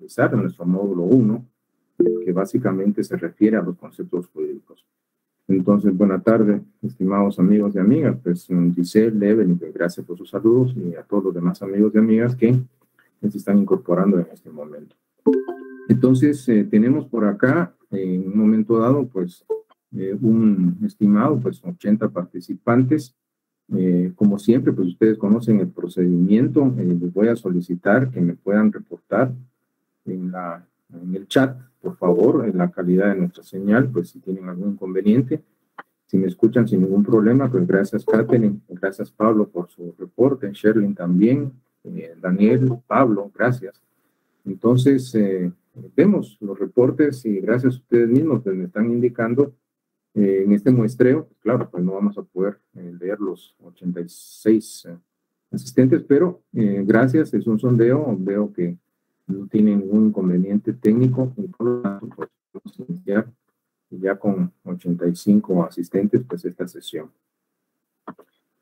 finalizar nuestro módulo 1, que básicamente se refiere a los conceptos jurídicos. Entonces, buena tarde, estimados amigos y amigas. Pues Giselle, Evelyn, gracias por sus saludos, y a todos los demás amigos y amigas que se están incorporando en este momento. Entonces, tenemos por acá, en un momento dado, pues, un estimado, pues, 80 participantes. Como siempre, pues, ustedes conocen el procedimiento. Les voy a solicitar que me puedan reportar en el chat, por favor, en la calidad de nuestra señal, pues, si tienen algún inconveniente. Si me escuchan sin ningún problema, pues, gracias, Catherine, gracias, Pablo, por su reporte, Sherlyn también, Daniel, Pablo, gracias. Entonces, vemos los reportes y gracias a ustedes mismos pues me están indicando en este muestreo. Claro, pues no vamos a poder leer los 86 asistentes, pero gracias, es un sondeo, veo que no tiene ningún inconveniente técnico, y por lo tanto, pues vamos a iniciar ya con 85 asistentes, pues esta sesión.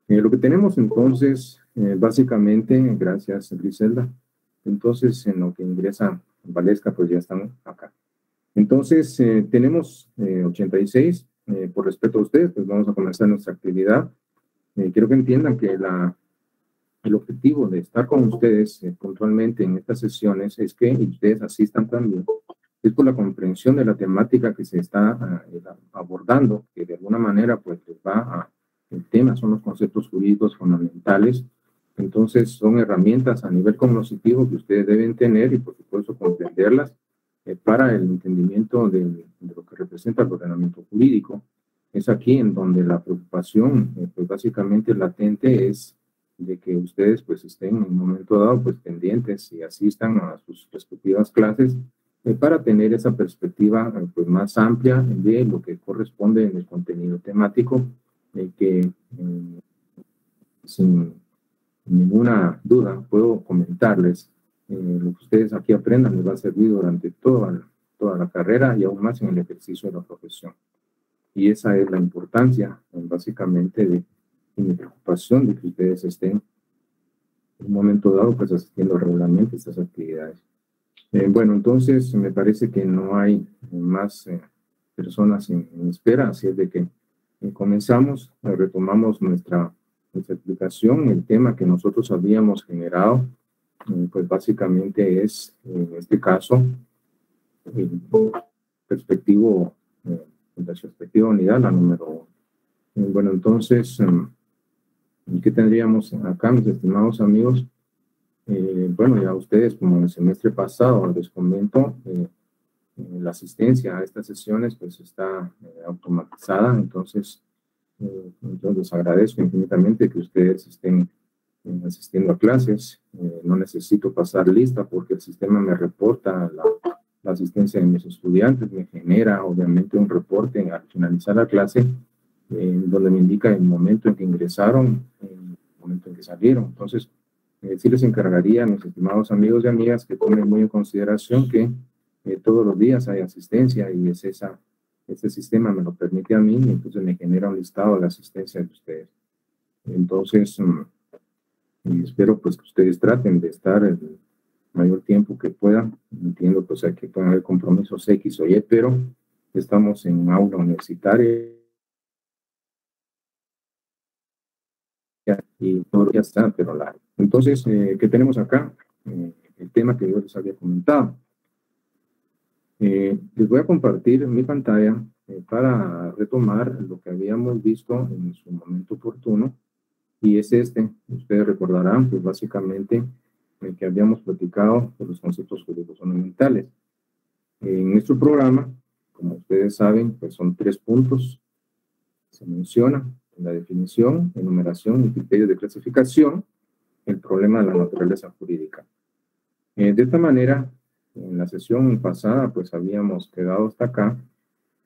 Lo que tenemos entonces, básicamente, gracias Griselda, entonces en lo que ingresa Valesca, pues ya están acá. Entonces, tenemos 86, por respeto a ustedes, pues vamos a comenzar nuestra actividad. Quiero que entiendan que el objetivo de estar con ustedes puntualmente en estas sesiones es que ustedes asistan también, es por la comprensión de la temática que se está abordando, que de alguna manera pues les va a... El tema son los conceptos jurídicos fundamentales. Entonces, son herramientas a nivel cognitivo que ustedes deben tener y, por supuesto, comprenderlas para el entendimiento de lo que representa el ordenamiento jurídico. Es aquí en donde la preocupación, pues básicamente latente, es de que ustedes pues estén en un momento dado pues pendientes y asistan a sus respectivas clases para tener esa perspectiva pues más amplia de lo que corresponde en el contenido temático que sin ninguna duda puedo comentarles lo que ustedes aquí aprendan les va a servir durante toda la carrera y aún más en el ejercicio de la profesión. Y esa es la importancia básicamente de mi preocupación de que ustedes estén en un momento dado pues asistiendo regularmente a estas actividades. Bueno, entonces me parece que no hay más personas en espera, así es de que comenzamos, retomamos nuestra explicación. El tema que nosotros habíamos generado, pues básicamente es, en este caso, el perspectivo, la perspectiva unidad, la número 1. Bueno, entonces, ¿qué tendríamos acá, mis estimados amigos? Bueno, ya ustedes, como en el semestre pasado, les comento, la asistencia a estas sesiones pues está automatizada, entonces les agradezco infinitamente que ustedes estén asistiendo a clases. No necesito pasar lista porque el sistema me reporta la asistencia de mis estudiantes, me genera obviamente un reporte al finalizar la clase donde me indica el momento en que ingresaron, el momento en que salieron. Entonces, sí les encargaría, mis estimados amigos y amigas, que tomen muy en consideración que todos los días hay asistencia y es este sistema me lo permite a mí y entonces me genera un listado de asistencia de ustedes. Entonces, espero pues que ustedes traten de estar el mayor tiempo que puedan. Entiendo pues que pueden haber compromisos X o Y, pero estamos en un aula universitaria y todo ya está, pero entonces, ¿qué tenemos acá? El tema que yo les había comentado. Les voy a compartir mi pantalla para retomar lo que habíamos visto en su momento oportuno, y es este. Ustedes recordarán, pues básicamente, que habíamos platicado de los conceptos jurídicos fundamentales. En nuestro programa, como ustedes saben, pues son 3 puntos. Se menciona la definición, enumeración y criterios de clasificación, el problema de la naturaleza jurídica. De esta manera, en la sesión pasada, pues habíamos quedado hasta acá.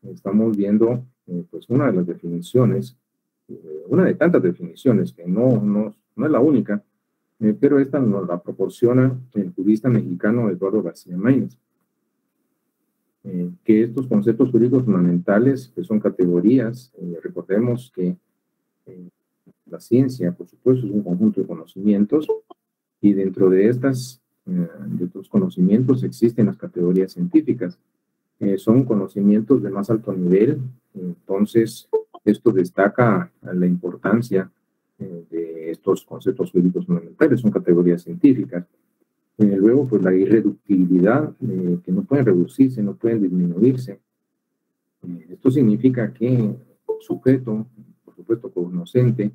Estamos viendo, pues, una de las definiciones, una de tantas definiciones, que no es la única, pero esta nos la proporciona el jurista mexicano Eduardo García Maínez. Que estos conceptos jurídicos fundamentales, que son categorías, recordemos que la ciencia, por supuesto, es un conjunto de conocimientos, y dentro de estas de otros conocimientos existen las categorías científicas. Son conocimientos de más alto nivel, entonces esto destaca la importancia de estos conceptos jurídicos fundamentales, son categorías científicas. Luego, pues la irreductibilidad, que no pueden reducirse, no pueden disminuirse. Esto significa que el sujeto, por supuesto cognoscente,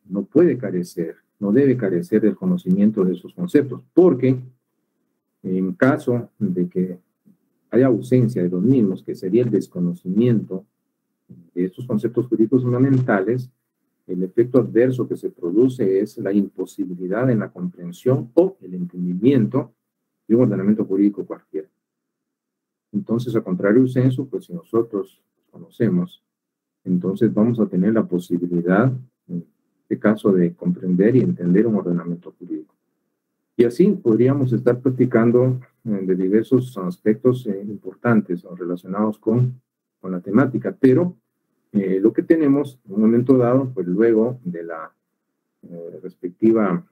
no puede carecer, no debe carecer del conocimiento de esos conceptos, porque en caso de que haya ausencia de los mismos, que sería el desconocimiento de estos conceptos jurídicos fundamentales, el efecto adverso que se produce es la imposibilidad en la comprensión o el entendimiento de un ordenamiento jurídico cualquiera. Entonces, a contrario del censo, pues si nosotros conocemos, entonces vamos a tener la posibilidad, en este caso, de comprender y entender un ordenamiento jurídico. Y así podríamos estar platicando de diversos aspectos importantes o relacionados con la temática, pero lo que tenemos en un momento dado, pues luego de la respectiva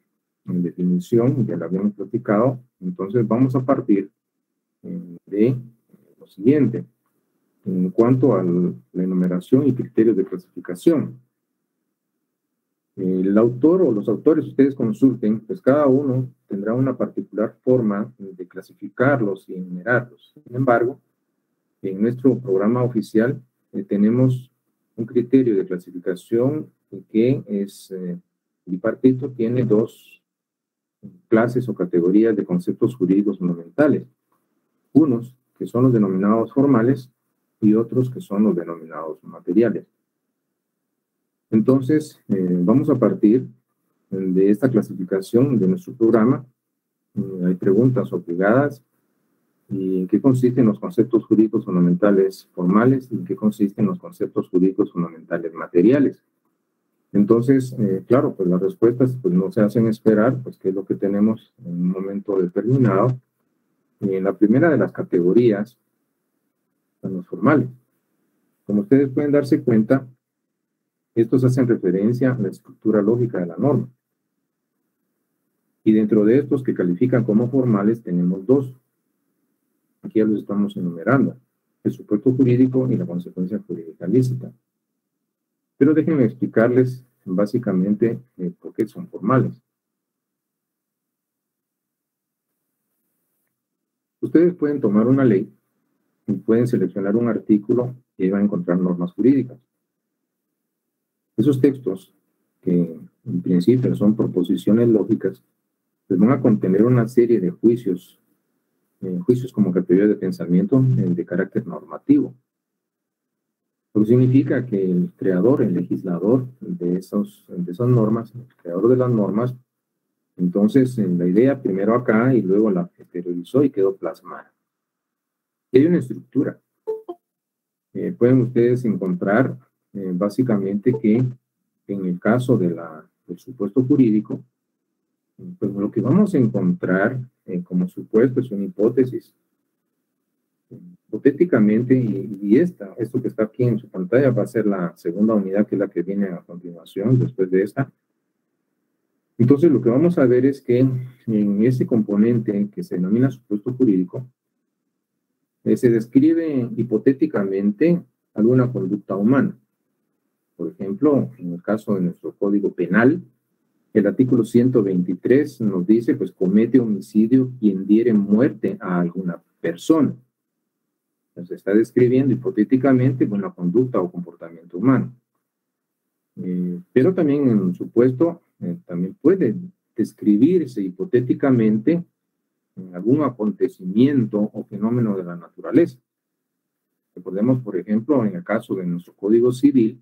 definición, ya la habíamos platicado, entonces vamos a partir de lo siguiente, en cuanto a la enumeración y criterios de clasificación. El autor o los autores, ustedes consulten, pues cada uno tendrá una particular forma de clasificarlos y enumerarlos. Sin embargo, en nuestro programa oficial tenemos un criterio de clasificación que es bipartito, tiene dos clases o categorías de conceptos jurídicos fundamentales. Unos que son los denominados formales y otros que son los denominados materiales. Entonces, vamos a partir de esta clasificación de nuestro programa. Hay preguntas obligadas. ¿Y en qué consisten los conceptos jurídicos fundamentales formales? ¿Y en qué consisten los conceptos jurídicos fundamentales materiales? Entonces, claro, pues las respuestas pues, no se hacen esperar, pues qué es lo que tenemos en un momento determinado. Y en la primera de las categorías son los formales. Como ustedes pueden darse cuenta, estos hacen referencia a la estructura lógica de la norma. Y dentro de estos que califican como formales tenemos dos. Aquí ya los estamos enumerando, el supuesto jurídico y la consecuencia jurídica lícita. Pero déjenme explicarles básicamente por qué son formales. Ustedes pueden tomar una ley y pueden seleccionar un artículo y ahí van a encontrar normas jurídicas. Esos textos, que en principio son proposiciones lógicas, pues van a contener una serie de juicios como categoría de pensamiento de carácter normativo. Lo que significa que el creador, el legislador de esas normas, el creador de las normas, entonces la idea primero acá y luego la exteriorizó y quedó plasmada. Y hay una estructura. Pueden ustedes encontrar básicamente que en el caso del supuesto jurídico, pues lo que vamos a encontrar como supuesto es una hipótesis. Hipotéticamente, y esto que está aquí en su pantalla va a ser la segunda unidad, que es la que viene a continuación, después de esta. Entonces, lo que vamos a ver es que en ese componente que se denomina supuesto jurídico, se describe hipotéticamente alguna conducta humana. Por ejemplo, en el caso de nuestro Código Penal, el artículo 123 nos dice, pues, comete homicidio quien diere muerte a alguna persona. Se está describiendo hipotéticamente una conducta o comportamiento humano. Pero también en un supuesto, también puede describirse hipotéticamente algún acontecimiento o fenómeno de la naturaleza. Recordemos, por ejemplo, en el caso de nuestro Código Civil,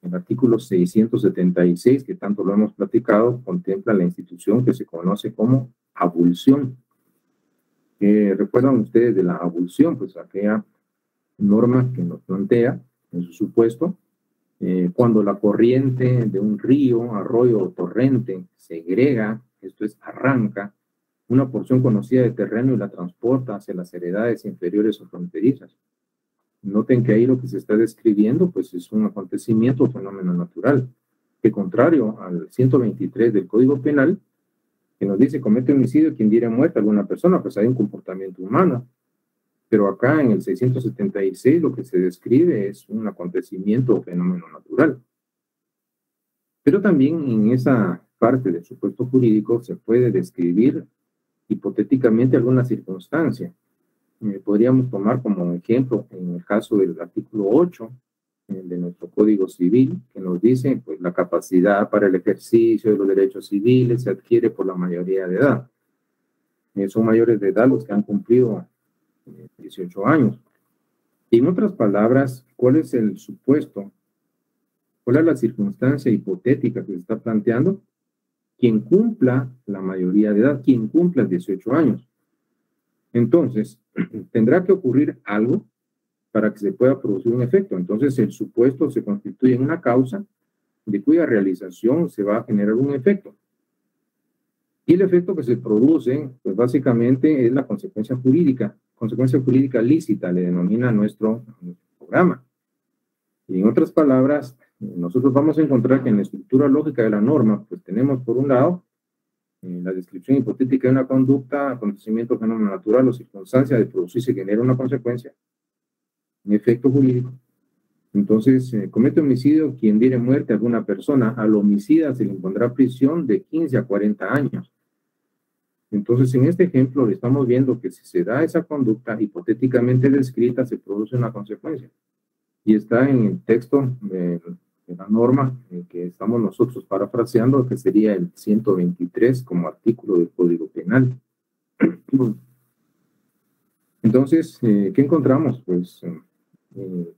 el artículo 676, que tanto lo hemos platicado, contempla la institución que se conoce como abulsión. ¿Recuerdan ustedes de la abulsión? Pues aquella norma que nos plantea, en su supuesto, cuando la corriente de un río, arroyo o torrente segrega, esto es, arranca, una porción conocida de terreno y la transporta hacia las heredades inferiores o fronterizas. Noten que ahí lo que se está describiendo, pues es un acontecimiento o fenómeno natural, que contrario al 123 del Código Penal, que nos dice comete homicidio quien diere muerte a alguna persona, pues hay un comportamiento humano. Pero acá en el 676 lo que se describe es un acontecimiento o fenómeno natural. Pero también en esa parte del supuesto jurídico se puede describir hipotéticamente alguna circunstancia. Podríamos tomar como ejemplo en el caso del artículo 8 de nuestro Código Civil, que nos dice pues la capacidad para el ejercicio de los derechos civiles se adquiere por la mayoría de edad. Son mayores de edad los que han cumplido 18 años. Y en otras palabras, ¿cuál es el supuesto? ¿Cuál es la circunstancia hipotética que se está planteando? Quien cumpla la mayoría de edad, quien cumpla 18 años. Entonces, tendrá que ocurrir algo para que se pueda producir un efecto. Entonces, el supuesto se constituye en una causa de cuya realización se va a generar un efecto. Y el efecto que se produce, pues básicamente es la consecuencia jurídica lícita, le denomina nuestro programa. Y en otras palabras, nosotros vamos a encontrar que en la estructura lógica de la norma, pues tenemos por un lado la descripción hipotética de una conducta, acontecimiento, fenómeno natural o circunstancia de producirse genera una consecuencia, un efecto jurídico. Entonces, comete homicidio quien diere muerte a alguna persona, al homicida se le impondrá prisión de 15 a 40 años. Entonces, en este ejemplo estamos viendo que si se da esa conducta hipotéticamente descrita, se produce una consecuencia. Y está en el texto de la norma que estamos nosotros parafraseando, que sería el 123 como artículo del Código Penal. Entonces, ¿qué encontramos? Pues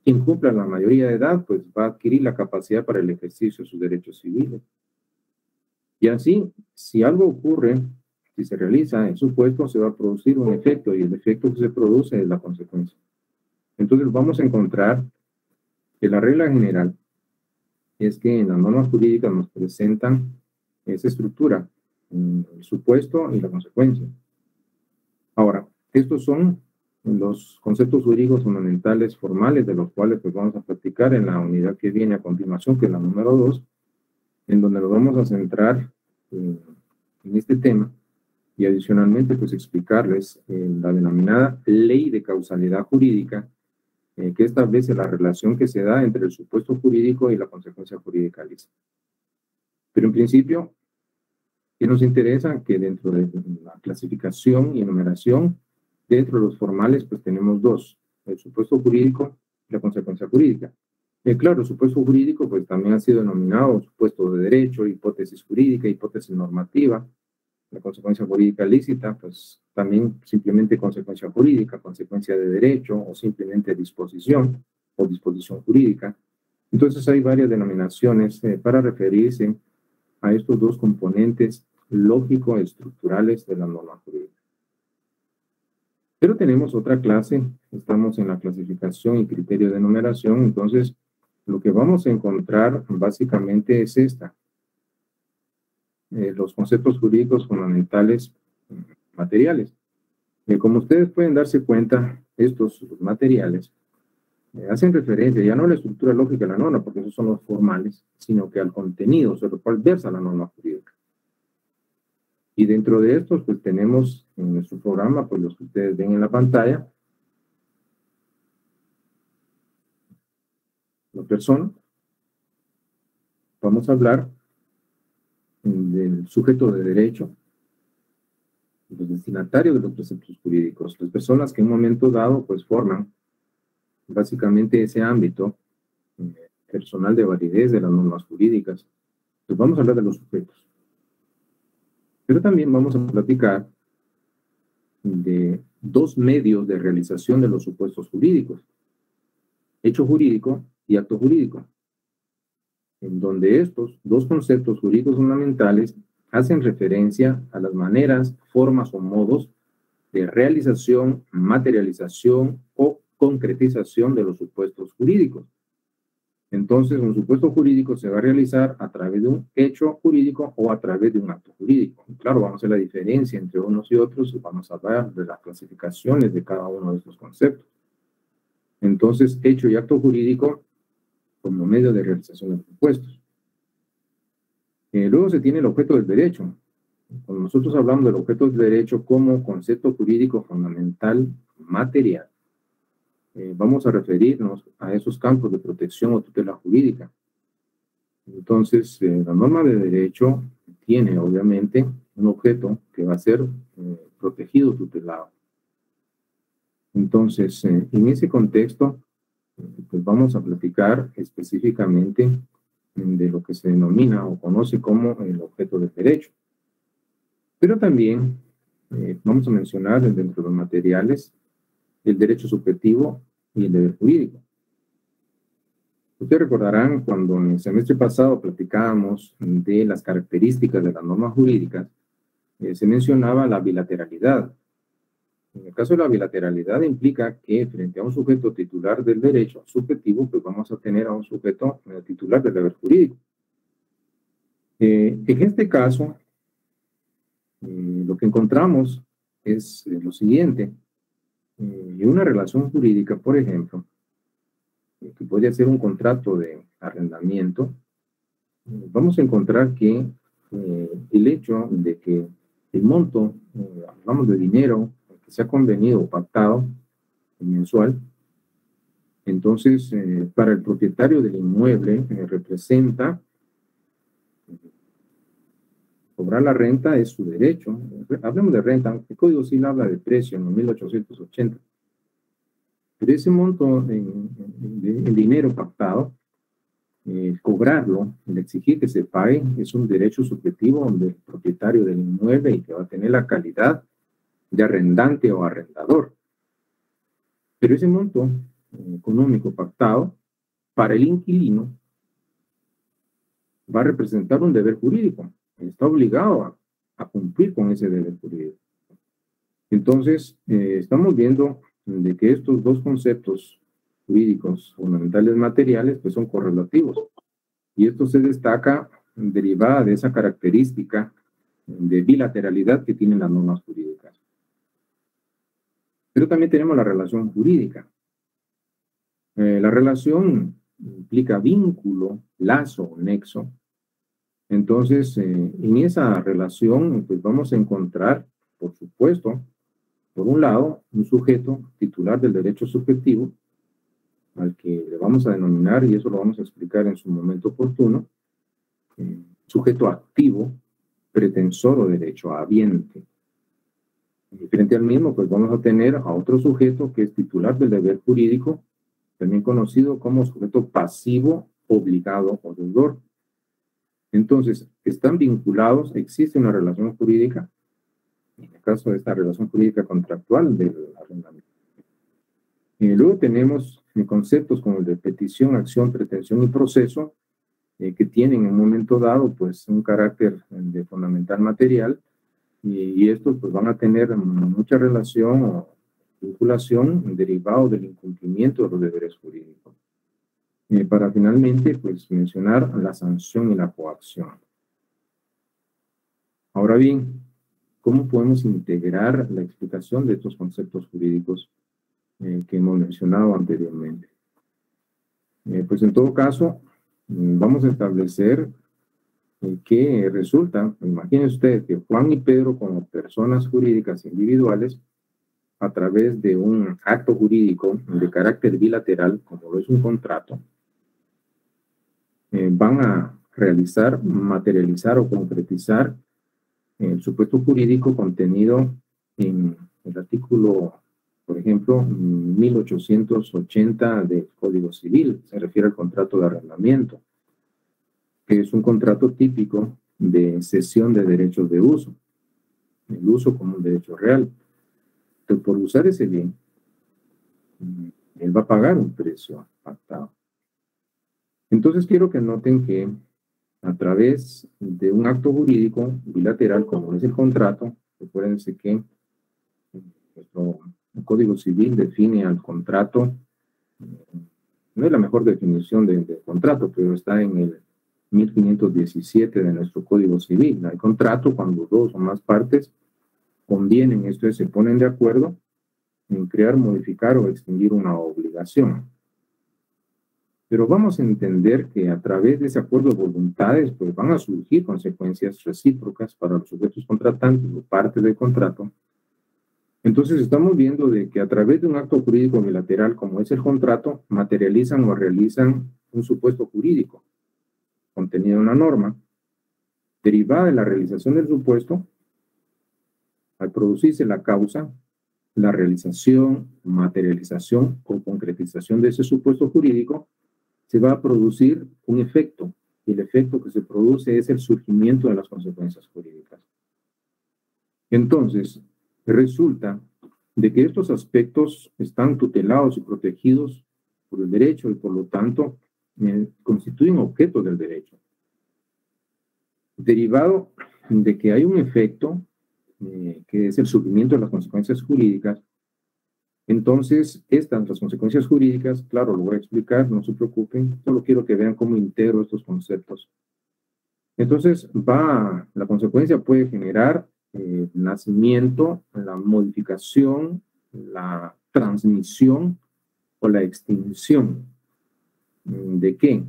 quien cumpla la mayoría de edad, pues va a adquirir la capacidad para el ejercicio de sus derechos civiles. Y así, si algo ocurre, si se realiza el supuesto, se va a producir un efecto, y el efecto que se produce es la consecuencia. Entonces, vamos a encontrar que la regla general es que en las normas jurídicas nos presentan esa estructura, el supuesto y la consecuencia. Ahora, estos son los conceptos jurídicos fundamentales formales de los cuales pues vamos a platicar en la unidad que viene a continuación, que es la número 2, en donde nos vamos a centrar en este tema y adicionalmente pues explicarles la denominada ley de causalidad jurídica, que establece la relación que se da entre el supuesto jurídico y la consecuencia jurídica lícita. Pero en principio, ¿qué nos interesa? Que dentro de la clasificación y enumeración, dentro de los formales, pues tenemos dos, el supuesto jurídico y la consecuencia jurídica. Claro, el supuesto jurídico pues también ha sido denominado supuesto de derecho, hipótesis jurídica, hipótesis normativa. La consecuencia jurídica lícita, pues también simplemente consecuencia jurídica, consecuencia de derecho o simplemente disposición o disposición jurídica. Entonces hay varias denominaciones para referirse a estos dos componentes lógico-estructurales de la norma jurídica. Pero tenemos otra clase, estamos en la clasificación y criterio de enumeración, entonces lo que vamos a encontrar básicamente es esta. Los conceptos jurídicos fundamentales materiales. Como ustedes pueden darse cuenta, estos materiales hacen referencia ya no a la estructura lógica de la norma, porque esos son los formales, sino que al contenido sobre el cual versa la norma jurídica. Y dentro de estos, pues tenemos en nuestro programa, pues los que ustedes ven en la pantalla, la persona. Vamos a hablar del sujeto de derecho, los destinatarios de los preceptos jurídicos, las personas que en un momento dado pues forman básicamente ese ámbito personal de validez de las normas jurídicas. Pues vamos a hablar de los sujetos. Pero también vamos a platicar de dos medios de realización de los supuestos jurídicos, hecho jurídico y acto jurídico, en donde estos dos conceptos jurídicos fundamentales hacen referencia a las maneras, formas o modos de realización, materialización o concretización de los supuestos jurídicos. Entonces, un supuesto jurídico se va a realizar a través de un hecho jurídico o a través de un acto jurídico. Claro, vamos a hacer la diferencia entre unos y otros y vamos a hablar de las clasificaciones de cada uno de estos conceptos. Entonces, hecho y acto jurídico como medio de realización de los supuestos. Luego se tiene el objeto del derecho. cuando nosotros hablamos del objeto de derecho como concepto jurídico fundamental material, vamos a referirnos a esos campos de protección o tutela jurídica. Entonces, la norma de derecho tiene, obviamente, un objeto que va a ser protegido, tutelado. Entonces, en ese contexto, pues vamos a platicar específicamente de lo que se denomina o conoce como el objeto del derecho. Pero también vamos a mencionar dentro de los materiales el derecho subjetivo y el deber jurídico. Ustedes recordarán cuando en el semestre pasado platicábamos de las características de las normas jurídicas, se mencionaba la bilateralidad. En el caso de la bilateralidad implica que frente a un sujeto titular del derecho subjetivo, pues vamos a tener a un sujeto titular del deber jurídico. En este caso, lo que encontramos es lo siguiente. Una relación jurídica, por ejemplo, que puede ser un contrato de arrendamiento, vamos a encontrar que el hecho de que el monto, hablamos de dinero, que se ha convenido o pactado mensual, entonces para el propietario del inmueble representa cobrar la renta es su derecho. Hablemos de renta, el Código Civil habla de precio en 1880. Pero ese monto en dinero pactado, cobrarlo, el exigir que se pague, es un derecho subjetivo del propietario del inmueble y que va a tener la calidad de arrendante o arrendador. Pero ese monto económico pactado para el inquilino va a representar un deber jurídico. Está obligado a cumplir con ese deber jurídico. Entonces, estamos viendo de que estos dos conceptos jurídicos fundamentales materiales pues son correlativos. Y esto se destaca derivada de esa característica de bilateralidad que tienen las normas jurídicas. Pero también tenemos la relación jurídica. La relación implica vínculo, lazo o nexo. Entonces, en esa relación, pues vamos a encontrar, por supuesto, por un lado, un sujeto titular del derecho subjetivo, al que le vamos a denominar, y eso lo vamos a explicar en su momento oportuno, sujeto activo, pretensor o derecho habiente. Y frente al mismo, pues vamos a tener a otro sujeto que es titular del deber jurídico, también conocido como sujeto pasivo, obligado o deudor. Entonces, están vinculados, existe una relación jurídica, en el caso de esta relación jurídica contractual del arrendamiento. Luego tenemos conceptos como el de petición, acción, pretensión y proceso, que tienen en un momento dado pues un carácter de fundamental material, y estos pues van a tener mucha relación o vinculación derivado del incumplimiento de los deberes jurídicos. Para finalmente pues mencionar la sanción y la coacción. Ahora bien, ¿cómo podemos integrar la explicación de estos conceptos jurídicos que hemos mencionado anteriormente? Pues en todo caso, vamos a establecer que resulta, imagínense ustedes que Juan y Pedro como personas jurídicas individuales, a través de un acto jurídico de carácter bilateral, como lo es un contrato, van a realizar, materializar o concretizar el supuesto jurídico contenido en el artículo, por ejemplo, 1880 del Código Civil. Se refiere al contrato de arrendamiento, que es un contrato típico de cesión de derechos de uso, el uso como un derecho real. Entonces, por usar ese bien, él va a pagar un precio pactado. Entonces, quiero que noten que a través de un acto jurídico bilateral, como es el contrato, recuérdense que nuestro Código Civil define al contrato, no es la mejor definición de contrato, pero está en el 1517 de nuestro Código Civil. Hay contrato cuando dos o más partes convienen, esto es, se ponen de acuerdo en crear, modificar o extinguir una obligación. Pero vamos a entender que a través de ese acuerdo de voluntades, pues van a surgir consecuencias recíprocas para los sujetos contratantes o parte del contrato. Entonces estamos viendo de que a través de un acto jurídico bilateral como es el contrato, materializan o realizan un supuesto jurídico contenido en una norma, derivada de la realización del supuesto, al producirse la causa, la realización, materialización o concretización de ese supuesto jurídico, se va a producir un efecto, y el efecto que se produce es el surgimiento de las consecuencias jurídicas. Entonces, resulta de que estos aspectos están tutelados y protegidos por el derecho y por lo tanto constituyen objeto del derecho. Derivado de que hay un efecto que es el surgimiento de las consecuencias jurídicas, entonces las consecuencias jurídicas, claro, lo voy a explicar, no se preocupen, solo quiero que vean cómo integro estos conceptos. Entonces, la consecuencia puede generar el nacimiento, la modificación, la transmisión o la extinción. ¿De qué?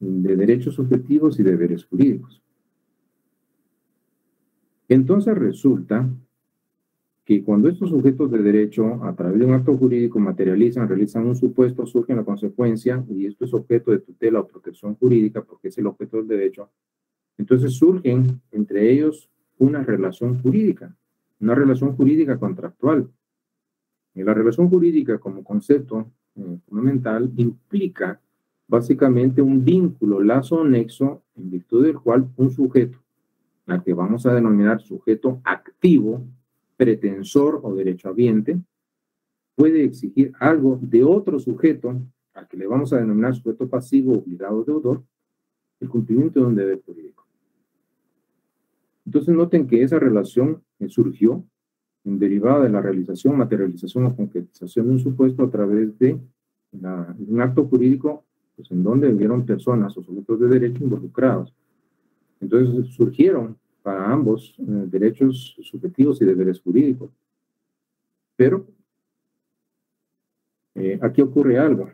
De derechos subjetivos y deberes jurídicos. Entonces resulta que cuando estos sujetos de derecho, a través de un acto jurídico, realizan un supuesto, surge la consecuencia, y esto es objeto de tutela o protección jurídica porque es el objeto del derecho, entonces surgen entre ellos una relación jurídica contractual. Y la relación jurídica como concepto fundamental implica básicamente un vínculo, lazo o nexo, en virtud del cual un sujeto, al que vamos a denominar sujeto activo, pretensor o derechohabiente, puede exigir algo de otro sujeto, al que le vamos a denominar sujeto pasivo, obligado, deudor, el cumplimiento de un deber jurídico. Entonces noten que esa relación surgió derivada de la realización, materialización o concretización de un supuesto a través de un acto jurídico, pues en donde hubieron personas o sujetos de derecho involucrados. Entonces surgieron para ambos derechos subjetivos y deberes jurídicos. Pero aquí ocurre algo.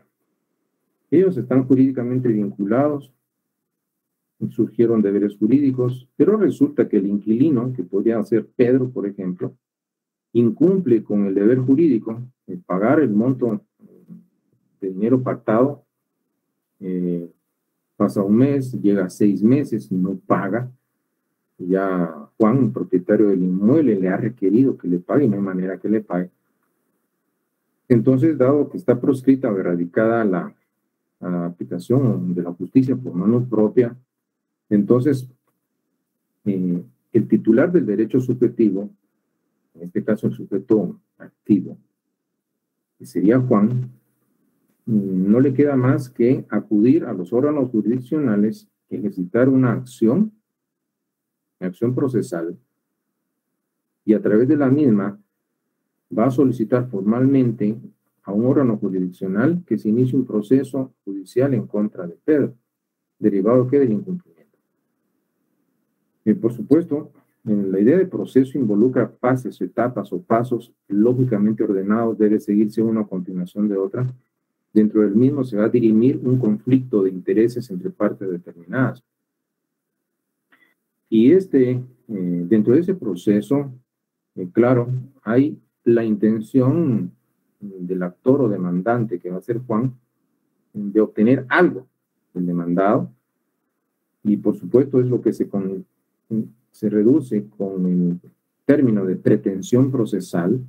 Ellos están jurídicamente vinculados, surgieron deberes jurídicos, pero resulta que el inquilino, que podría ser Pedro, por ejemplo, incumple con el deber jurídico de pagar el monto de dinero pactado. Pasa un mes, llega a 6 meses y no paga. Ya Juan, el propietario del inmueble, le ha requerido que le pague y no hay manera que le pague. Entonces, dado que está proscrita o erradicada la aplicación de la justicia por mano propia, entonces el titular del derecho subjetivo, en este caso el sujeto activo, que sería Juan, no le queda más que acudir a los órganos jurisdiccionales, ejercitar una acción procesal, y a través de la misma va a solicitar formalmente a un órgano jurisdiccional que se inicie un proceso judicial en contra de Pedro, derivado que del incumplimiento. Por supuesto, la idea de proceso involucra fases, etapas o pasos lógicamente ordenados, debe seguirse una a continuación de otra. Dentro del mismo se va a dirimir un conflicto de intereses entre partes determinadas. Y dentro de ese proceso, claro, hay la intención del actor o demandante, que va a ser Juan, de obtener algo del demandado, y por supuesto es lo que se reduce con el término de pretensión procesal.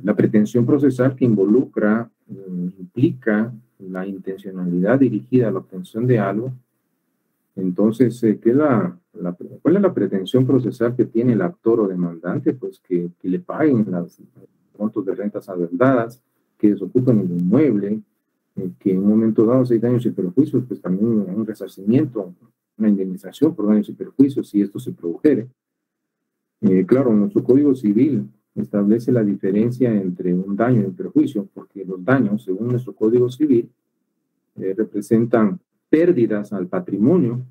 La pretensión procesal que implica la intencionalidad dirigida a la obtención de algo. Entonces, ¿cuál es la pretensión procesal que tiene el actor o demandante? Pues que le paguen los montos de rentas adeudadas, que desocupen el inmueble, que en un momento dado, si hay daños y perjuicios, pues también un resarcimiento, una indemnización por daños y perjuicios, si esto se produjere. Claro, nuestro Código Civil establece la diferencia entre un daño y un perjuicio, porque los daños, según nuestro Código Civil, representan pérdidas al patrimonio,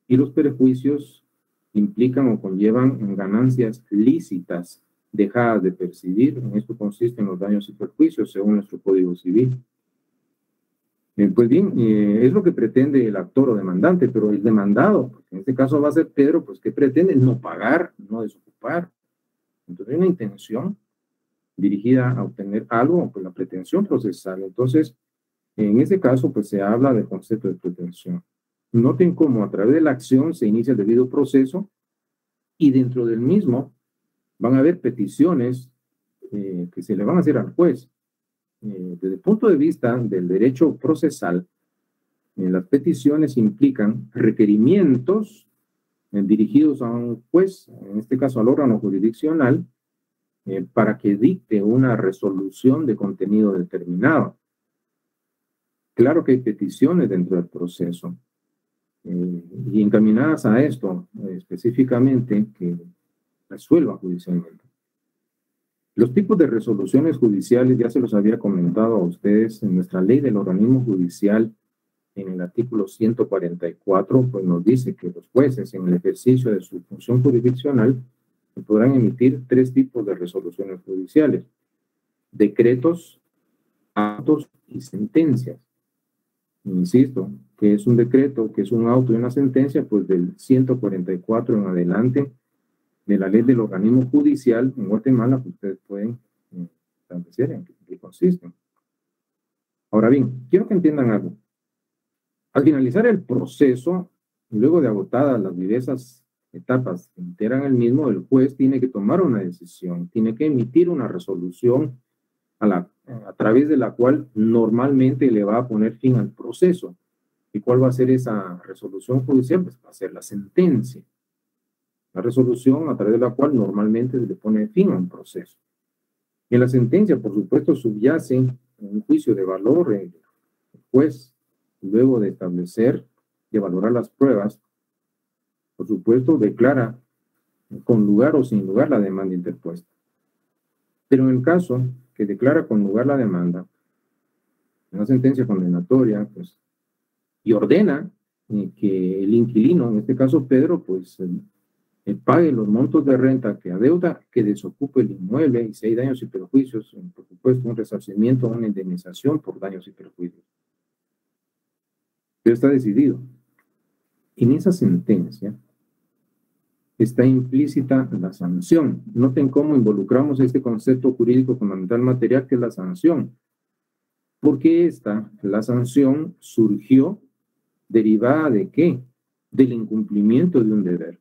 y los perjuicios implican o conllevan ganancias lícitas dejadas de percibir. En esto consisten los daños y perjuicios según nuestro Código Civil. Pues bien, es lo que pretende el actor o demandante, pero el demandado, porque en este caso va a ser Pedro, pues ¿qué pretende? No pagar, no desocupar. Entonces hay una intención dirigida a obtener algo, pues la pretensión procesal. Entonces, en este caso, pues se habla del concepto de pretensión. Noten cómo a través de la acción se inicia el debido proceso y dentro del mismo van a haber peticiones que se le van a hacer al juez. Desde el punto de vista del derecho procesal, las peticiones implican requerimientos dirigidos a un juez, en este caso al órgano jurisdiccional, para que dicte una resolución de contenido determinado. Claro que hay peticiones dentro del proceso y encaminadas a esto específicamente que resuelva judicialmente. Los tipos de resoluciones judiciales ya se los había comentado a ustedes en nuestra ley del organismo judicial. En el artículo 144, pues nos dice que los jueces en el ejercicio de su función jurisdiccional podrán emitir 3 tipos de resoluciones judiciales: decretos, autos y sentencias. Insisto, que es un decreto, que es un auto y una sentencia, pues del 144 en adelante de la ley del organismo judicial en Guatemala, pues ustedes pueden establecer en qué consisten. Ahora bien, quiero que entiendan algo. Al finalizar el proceso, luego de agotadas las diversas etapas que integran el mismo, el juez tiene que tomar una decisión, tiene que emitir una resolución a través de la cual normalmente le va a poner fin al proceso. ¿Y cuál va a ser esa resolución judicial? Pues va a ser la sentencia. La resolución a través de la cual normalmente se le pone fin a un proceso. En la sentencia, por supuesto, subyace un juicio de valor. El juez, luego de establecer, de valorar las pruebas, por supuesto, declara con lugar o sin lugar la demanda interpuesta. Pero en el caso que declara con lugar la demanda, una sentencia condenatoria, pues, y ordena que el inquilino, en este caso Pedro, pues, pague los montos de renta que adeuda, que desocupe el inmueble, y si hay daños y perjuicios, por supuesto, un resarcimiento, una indemnización por daños y perjuicios. Pero está decidido. En esa sentencia está implícita la sanción. Noten cómo involucramos este concepto jurídico fundamental material que es la sanción. Porque la sanción surgió derivada de ¿qué? Del incumplimiento de un deber.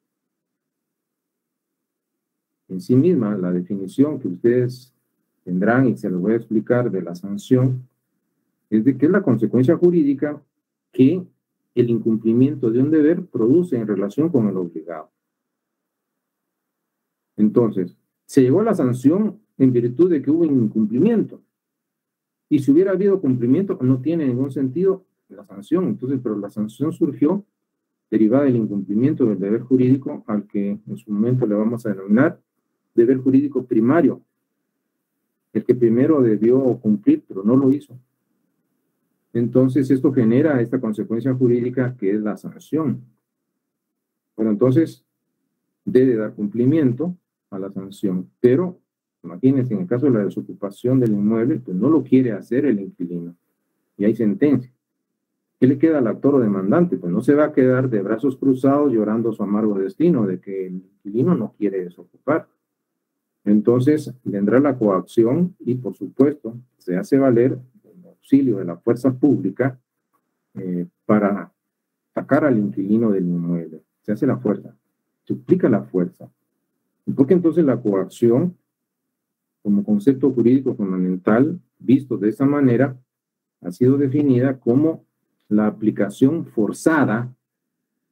En sí misma, la definición que ustedes tendrán, y se los voy a explicar, de la sanción, es de que es la consecuencia jurídica que el incumplimiento de un deber produce en relación con el obligado. Entonces, se llegó a la sanción en virtud de que hubo un incumplimiento. Y si hubiera habido cumplimiento, no tiene ningún sentido la sanción. Entonces, pero la sanción surgió derivada del incumplimiento del deber jurídico, al que en su momento le vamos a denominar deber jurídico primario, el que primero debió cumplir, pero no lo hizo. Entonces, esto genera esta consecuencia jurídica que es la sanción. Bueno, entonces, debe dar cumplimiento a la sanción, pero imagínense, en el caso de la desocupación del inmueble, pues no lo quiere hacer el inquilino, y hay sentencia. ¿Qué le queda al actor o demandante? Pues no se va a quedar de brazos cruzados llorando su amargo destino de que el inquilino no quiere desocupar. Entonces, vendrá la coacción y, por supuesto, se hace valer el auxilio de la fuerza pública para sacar al inquilino del inmueble. Se hace la fuerza, se aplica la fuerza. ¿Y por qué entonces la coacción, como concepto jurídico fundamental, visto de esa manera, ha sido definida como la aplicación forzada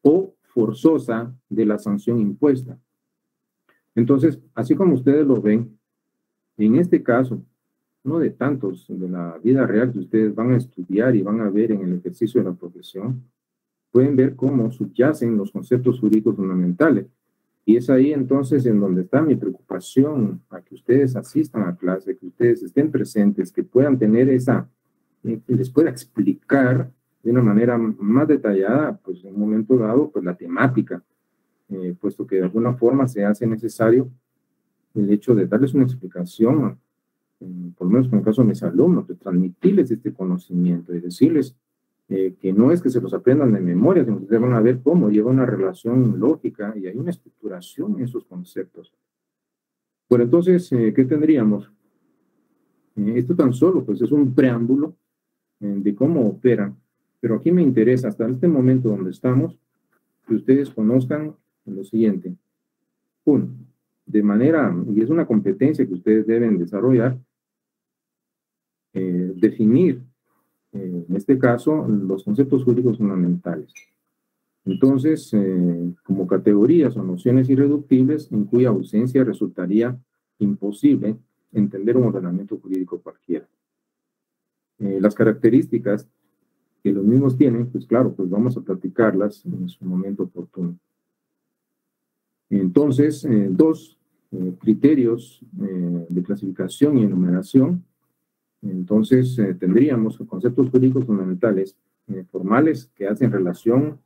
o forzosa de la sanción impuesta? Entonces, así como ustedes lo ven, en este caso, uno de tantos de la vida real que ustedes van a estudiar y van a ver en el ejercicio de la profesión, pueden ver cómo subyacen los conceptos jurídicos fundamentales. Y es ahí entonces en donde está mi preocupación a que ustedes asistan a clase, que ustedes estén presentes, que puedan tener que les pueda explicar de una manera más detallada, pues en un momento dado, pues la temática, puesto que de alguna forma se hace necesario el hecho de darles una explicación, por lo menos en el caso de mis alumnos, de transmitirles este conocimiento y decirles que no es que se los aprendan de memoria, sino que ustedes van a ver cómo lleva una relación lógica y hay una estructuración en esos conceptos. Bueno, entonces, ¿qué tendríamos? Esto tan solo, pues, es un preámbulo de cómo operan, pero aquí me interesa, hasta este momento donde estamos, que ustedes conozcan lo siguiente. Uno, de manera, y es una competencia que ustedes deben desarrollar, definir, en este caso, los conceptos jurídicos fundamentales. Entonces, como categorías o nociones irreductibles, en cuya ausencia resultaría imposible entender un ordenamiento jurídico cualquiera. Las características que los mismos tienen, pues claro, pues vamos a platicarlas en su momento oportuno. Entonces, dos criterios de clasificación y enumeración. Entonces, tendríamos conceptos jurídicos fundamentales formales que hacen relación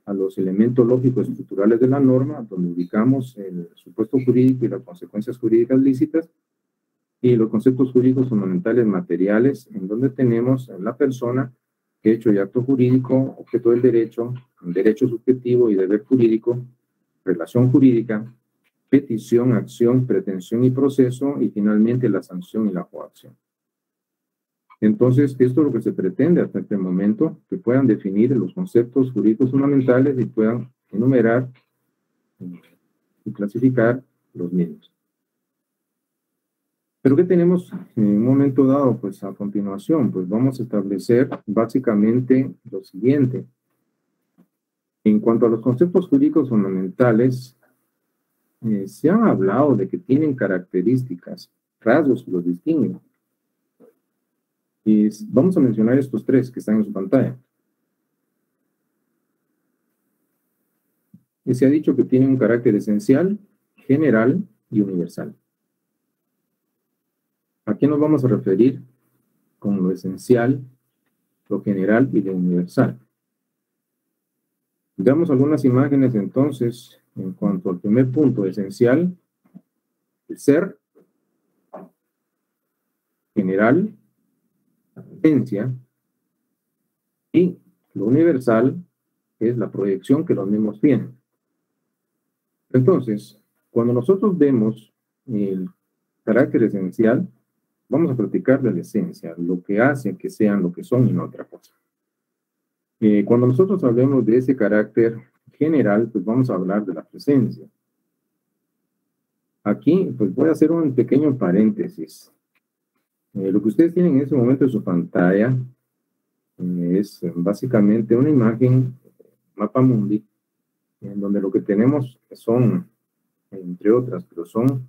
a los elementos lógicos estructurales de la norma, donde ubicamos el supuesto jurídico y las consecuencias jurídicas lícitas, y los conceptos jurídicos fundamentales materiales, en donde tenemos la persona, hecho y acto jurídico, objeto del derecho, derecho subjetivo y deber jurídico, relación jurídica, petición, acción, pretensión y proceso, y finalmente la sanción y la coacción. Entonces, esto es lo que se pretende hasta este momento, que puedan definir los conceptos jurídicos fundamentales y puedan enumerar y clasificar los mismos. ¿Pero qué tenemos en un momento dado? Pues a continuación, pues vamos a establecer básicamente lo siguiente. En cuanto a los conceptos jurídicos fundamentales, se ha hablado de que tienen características, rasgos que los distinguen. Y vamos a mencionar estos tres que están en su pantalla. Y se ha dicho que tienen un carácter esencial, general y universal. ¿A qué nos vamos a referir con lo esencial, lo general y lo universal? Veamos algunas imágenes entonces en cuanto al primer punto esencial, el ser, general, la esencia, y lo universal es la proyección que los mismos tienen. Entonces, cuando nosotros vemos el carácter esencial, vamos a platicar de la esencia, lo que hace que sean lo que son y no otra cosa. Cuando nosotros hablemos de ese carácter general, pues vamos a hablar de la presencia. Aquí, pues voy a hacer un pequeño paréntesis. Lo que ustedes tienen en ese momento en su pantalla es básicamente una imagen, mapa mundi, en donde lo que tenemos son, entre otras, pero son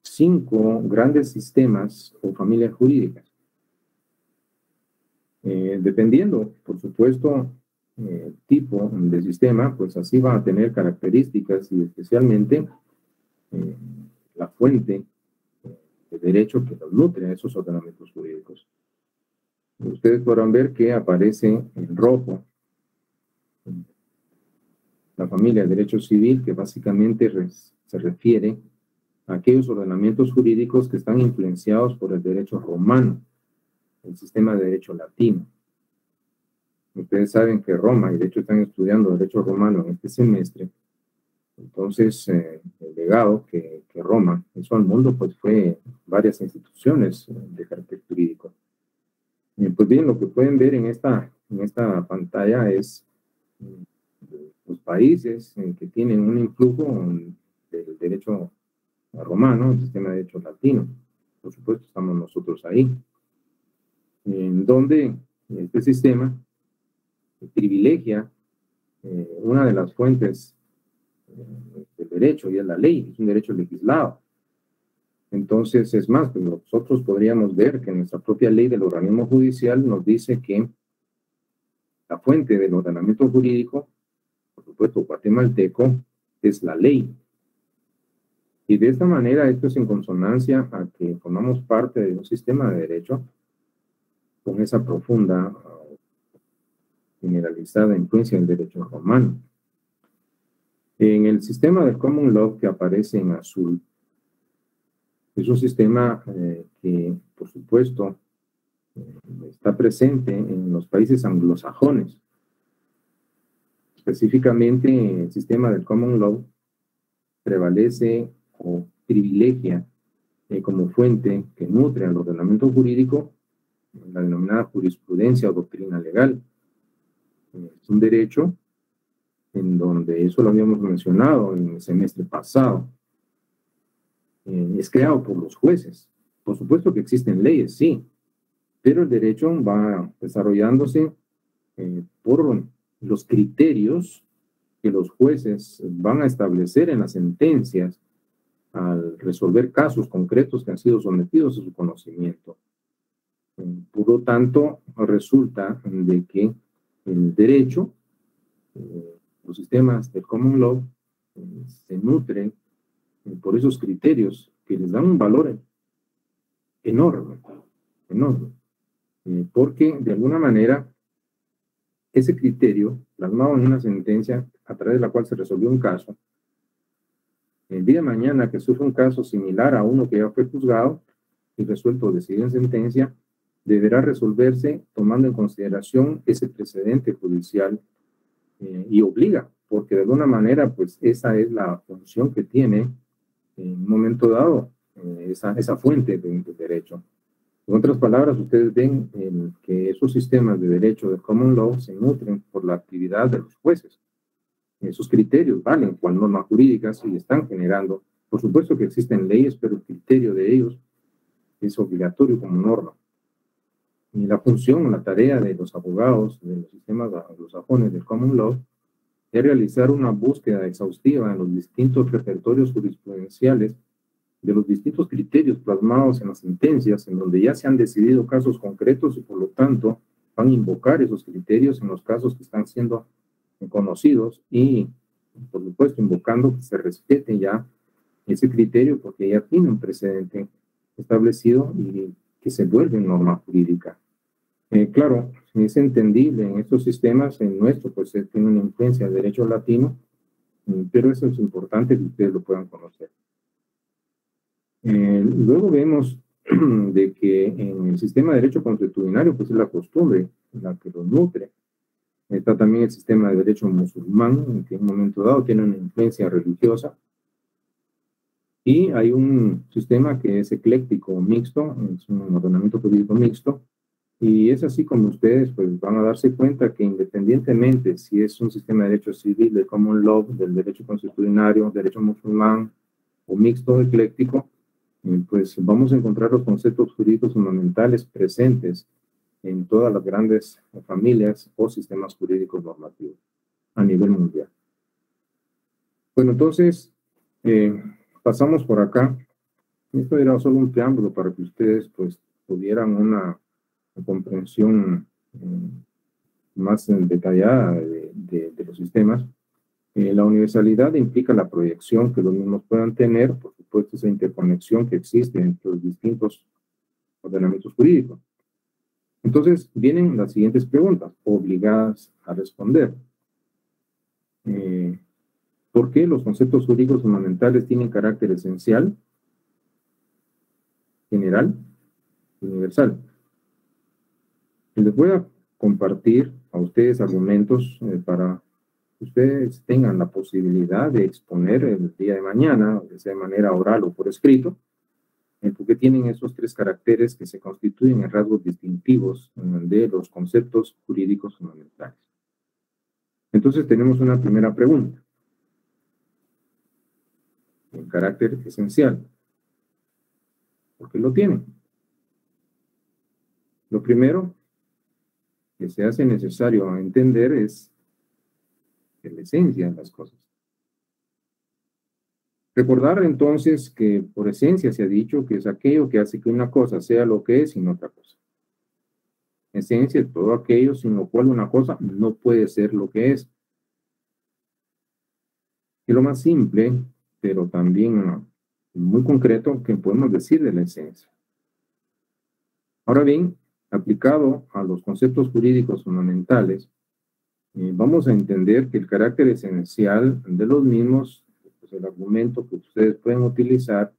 5 grandes sistemas o familias jurídicas. Dependiendo, por supuesto, tipo de sistema, pues así va a tener características y especialmente la fuente de derecho que los nutre a esos ordenamientos jurídicos. Ustedes podrán ver que aparece en rojo la familia de derecho civil, que básicamente se refiere a aquellos ordenamientos jurídicos que están influenciados por el derecho romano, el sistema de derecho latino. Ustedes saben que Roma, y de hecho están estudiando derecho romano en este semestre, entonces el legado que Roma hizo al mundo pues fue varias instituciones de carácter jurídico. Pues bien, lo que pueden ver en esta pantalla es los países que tienen un influjo del derecho romano, el sistema de derecho latino. Por supuesto, estamos nosotros ahí. En donde este sistema privilegia una de las fuentes del derecho, y es la ley, es un derecho legislado. Entonces, es más, pues nosotros podríamos ver que nuestra propia ley del organismo judicial nos dice que la fuente del ordenamiento jurídico, por supuesto, guatemalteco, es la ley. Y de esta manera, esto es en consonancia a que formamos parte de un sistema de derecho con esa profunda, generalizada influencia del derecho romano. En el sistema del common law que aparece en azul, es un sistema que, por supuesto, está presente en los países anglosajones. Específicamente, el sistema del common law prevalece o privilegia como fuente que nutre al ordenamiento jurídico la denominada jurisprudencia o doctrina legal. Es un derecho en donde, eso lo habíamos mencionado en el semestre pasado, es creado por los jueces. Por supuesto que existen leyes, sí, pero el derecho va desarrollándose por los criterios que los jueces van a establecer en las sentencias al resolver casos concretos que han sido sometidos a su conocimiento. Por lo tanto, resulta de que el derecho, los sistemas del common law, se nutren por esos criterios que les dan un valor enorme, enorme, porque de alguna manera ese criterio, plasmado en una sentencia a través de la cual se resolvió un caso, el día de mañana que sufre un caso similar a uno que ya fue juzgado y resuelto o decidido en sentencia, deberá resolverse tomando en consideración ese precedente judicial y obliga, porque de alguna manera, pues esa es la función que tiene en un momento dado esa fuente de derecho. En otras palabras, ustedes ven que esos sistemas de derecho del common law se nutren por la actividad de los jueces. Esos criterios valen cual normas jurídicas y están generando, por supuesto que existen leyes, pero el criterio de ellos es obligatorio como norma. Y la función, la tarea de los abogados de los sistemas anglosajones del common law es realizar una búsqueda exhaustiva en los distintos repertorios jurisprudenciales de los distintos criterios plasmados en las sentencias, en donde ya se han decidido casos concretos y por lo tanto van a invocar esos criterios en los casos que están siendo conocidos y, por supuesto, invocando que se respete ya ese criterio porque ya tiene un precedente establecido y que se vuelve norma jurídica. Claro, es entendible en estos sistemas, en nuestro, pues tiene una influencia del derecho latino, pero eso es importante que ustedes lo puedan conocer. Luego vemos de que en el sistema de derecho consuetudinario, pues es la costumbre la que lo nutre. Está también el sistema de derecho musulmán, en que en un momento dado tiene una influencia religiosa. Y hay un sistema que es ecléctico, mixto, es un ordenamiento jurídico mixto. Y es así como ustedes pues, van a darse cuenta que independientemente si es un sistema de derecho civil, de common law, del derecho consuetudinario, derecho musulmán o mixto o ecléctico, pues vamos a encontrar los conceptos jurídicos fundamentales presentes en todas las grandes familias o sistemas jurídicos normativos a nivel mundial. Bueno, entonces, pasamos por acá. Esto era solo un preámbulo para que ustedes pues tuvieran una comprensión más detallada de los sistemas. La universalidad implica la proyección que los mismos puedan tener, por supuesto, esa interconexión que existe entre los distintos ordenamientos jurídicos. Entonces, vienen las siguientes preguntas, obligadas a responder. ¿Por qué los conceptos jurídicos fundamentales tienen carácter esencial, general, universal? Y les voy a compartir a ustedes argumentos para que ustedes tengan la posibilidad de exponer el día de mañana, ya sea de manera oral o por escrito, porque tienen esos tres caracteres que se constituyen en rasgos distintivos de los conceptos jurídicos fundamentales. Entonces tenemos una primera pregunta. El carácter esencial. ¿Por qué lo tienen? Lo primero que se hace necesario entender es la esencia de las cosas. Recordar entonces que por esencia se ha dicho que es aquello que hace que una cosa sea lo que es y no otra cosa. Esencia es todo aquello sin lo cual una cosa no puede ser lo que es. Y lo más simple, pero también muy concreto, que podemos decir de la esencia. Ahora bien, aplicado a los conceptos jurídicos fundamentales, vamos a entender que el carácter esencial de los mismos, pues el argumento que ustedes pueden utilizar,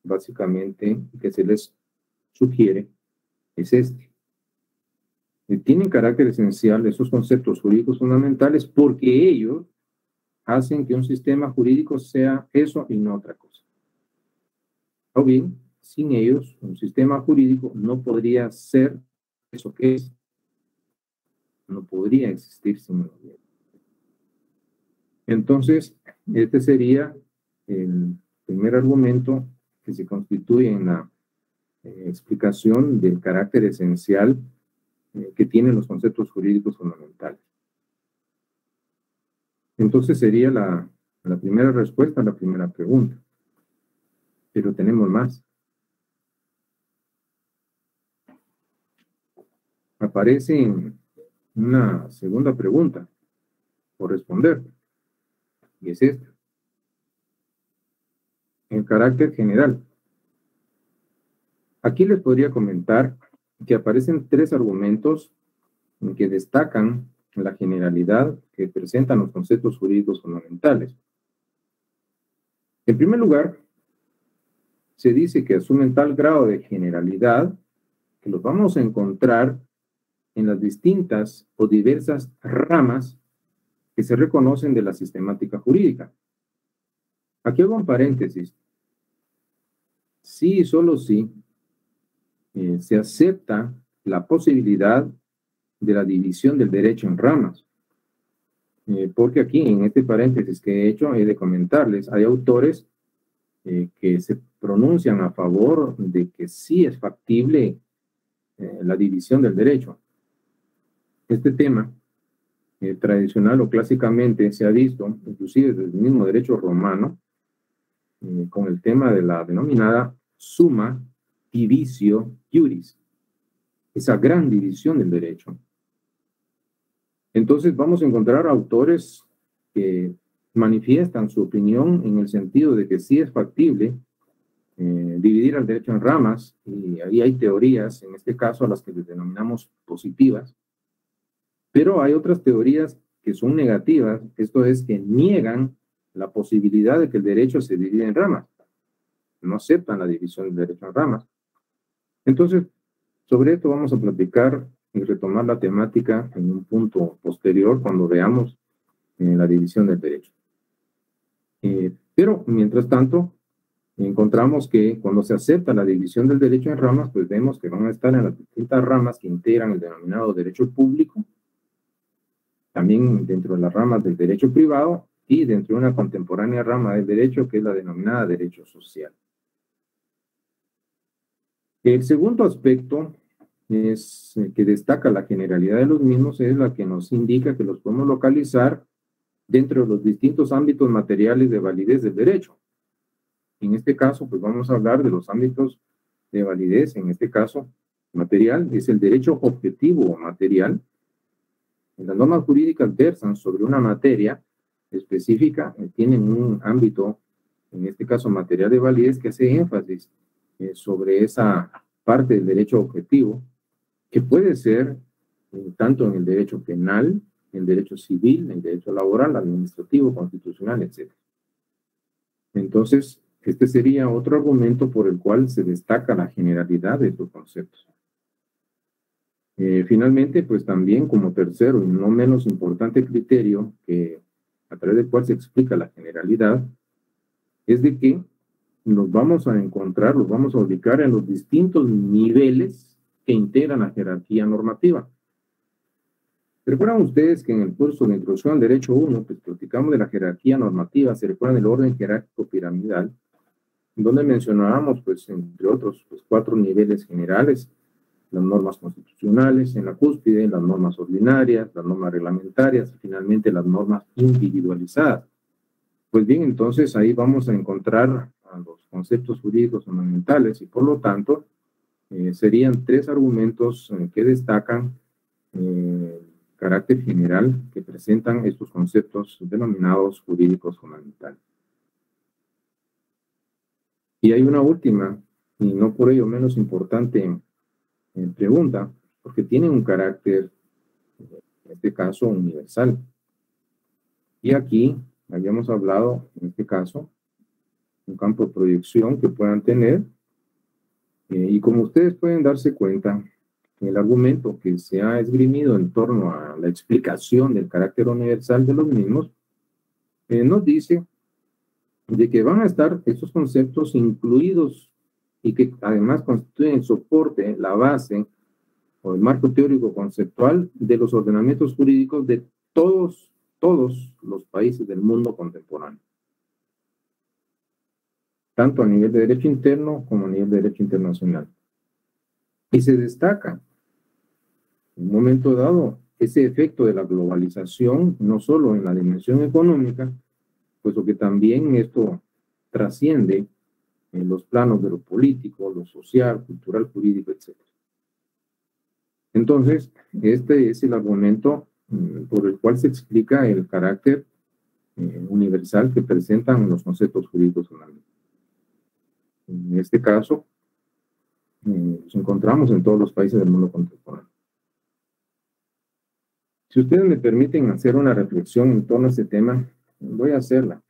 básicamente, que se les sugiere, es este. tienen carácter esencial esos conceptos jurídicos fundamentales porque ellos hacen que un sistema jurídico sea eso y no otra cosa. O bien, sin ellos, un sistema jurídico no podría ser eso que es, no podría existir sin ellos. Entonces, este sería el primer argumento que se constituye en la explicación del carácter esencial que tienen los conceptos jurídicos fundamentales. Entonces sería la primera respuesta a la primera pregunta. Pero tenemos más. Aparece una segunda pregunta por responder. Y es esta. En carácter general. Aquí les podría comentar que aparecen tres argumentos que destacan la generalidad que presentan los conceptos jurídicos fundamentales. En primer lugar, se dice que asumen tal grado de generalidad que los vamos a encontrar en las distintas o diversas ramas que se reconocen de la sistemática jurídica. Aquí hago un paréntesis. Sí y solo sí se acepta la posibilidad de la división del derecho en ramas. Porque aquí, en este paréntesis que he hecho, he de comentarles, hay autores que se pronuncian a favor de que sí es factible la división del derecho. Este tema, tradicional o clásicamente, se ha visto, inclusive desde el mismo derecho romano, con el tema de la denominada summa divisio iuris, esa gran división del derecho. Entonces vamos a encontrar autores que manifiestan su opinión en el sentido de que sí es factible dividir al derecho en ramas, y ahí hay teorías, en este caso a las que les denominamos positivas, pero hay otras teorías que son negativas, esto es, que niegan la posibilidad de que el derecho se divida en ramas, no aceptan la división del derecho en ramas. Entonces, sobre esto vamos a platicar y retomar la temática en un punto posterior cuando veamos la división del derecho. Pero, mientras tanto, encontramos que cuando se acepta la división del derecho en ramas, pues vemos que van a estar en las distintas ramas que integran el denominado derecho público, también dentro de las ramas del derecho privado y dentro de una contemporánea rama del derecho que es la denominada derecho social. El segundo aspecto es que destaca la generalidad de los mismos, es la que nos indica que los podemos localizar dentro de los distintos ámbitos materiales de validez del derecho. En este caso, pues vamos a hablar de los ámbitos de validez, en este caso material, es el derecho objetivo o material. Las normas jurídicas versan sobre una materia específica, tienen un ámbito, en este caso material de validez, que hace énfasis sobre esa parte del derecho objetivo, que puede ser tanto en el derecho penal, en el derecho civil, en el derecho laboral, administrativo, constitucional, etc. Entonces, este sería otro argumento por el cual se destaca la generalidad de estos conceptos. Finalmente, pues también como tercero y no menos importante criterio, que a través del cual se explica la generalidad, es de que los vamos a encontrar, los vamos a ubicar en los distintos niveles que integran la jerarquía normativa. ¿Recuerdan ustedes que en el curso de Introducción al Derecho 1, pues platicamos de la jerarquía normativa, se recuerdan el orden jerárquico piramidal, donde mencionábamos, pues, entre otros, pues, 4 niveles generales: las normas constitucionales, en la cúspide, las normas ordinarias, las normas reglamentarias y finalmente las normas individualizadas. Pues bien, entonces ahí vamos a encontrar a los conceptos jurídicos fundamentales y por lo tanto serían 3 argumentos que destacan carácter general que presentan estos conceptos denominados jurídicos fundamentales. Y hay una última, y no por ello menos importante, pregunta, porque tiene un carácter, en este caso, universal. Y aquí habíamos hablado, en este caso, un campo de proyección que puedan tener, y como ustedes pueden darse cuenta, el argumento que se ha esgrimido en torno a la explicación del carácter universal de los mismos, nos dice de que van a estar esos conceptos incluidos y que además constituyen el soporte, la base o el marco teórico conceptual de los ordenamientos jurídicos de todos los países del mundo contemporáneo, tanto a nivel de derecho interno como a nivel de derecho internacional. Y se destaca, en un momento dado, ese efecto de la globalización, no solo en la dimensión económica, puesto que también esto trasciende en los planos de lo político, lo social, cultural, jurídico, etc. Entonces, este es el argumento por el cual se explica el carácter universal que presentan los conceptos jurídicos fundamentales. En este caso, nos encontramos en todos los países del mundo contemporáneo. Si ustedes me permiten hacer una reflexión en torno a este tema, voy a hacerla.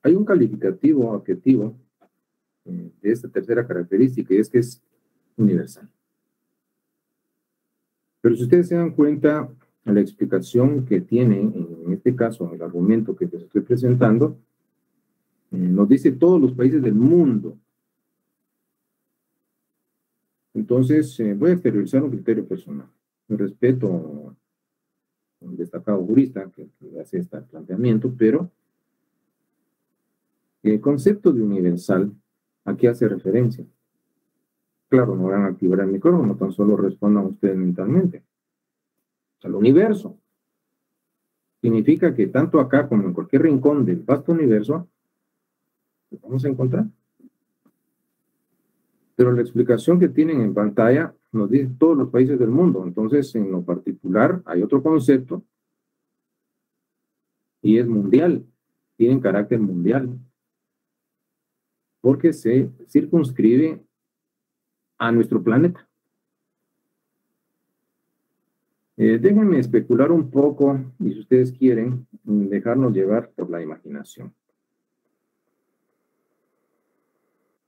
Hay un calificativo objetivo de esta tercera característica, y es que es universal. Pero si ustedes se dan cuenta, la explicación que tiene, en este caso, el argumento que les estoy presentando, nos dice todos los países del mundo. Entonces, voy a exteriorizar un criterio personal. Respeto a un destacado jurista que hace este planteamiento, pero el concepto de universal, ¿a qué hace referencia? Claro, no van a activar el micrófono, tan solo respondan ustedes mentalmente. O sea, el universo significa que tanto acá como en cualquier rincón del vasto universo, lo vamos a encontrar. Pero la explicación que tienen en pantalla nos dice todos los países del mundo. Entonces, en lo particular, hay otro concepto y es mundial. Tienen carácter mundial. Porque se circunscribe a nuestro planeta. Déjenme especular un poco y si ustedes quieren, dejarnos llevar por la imaginación.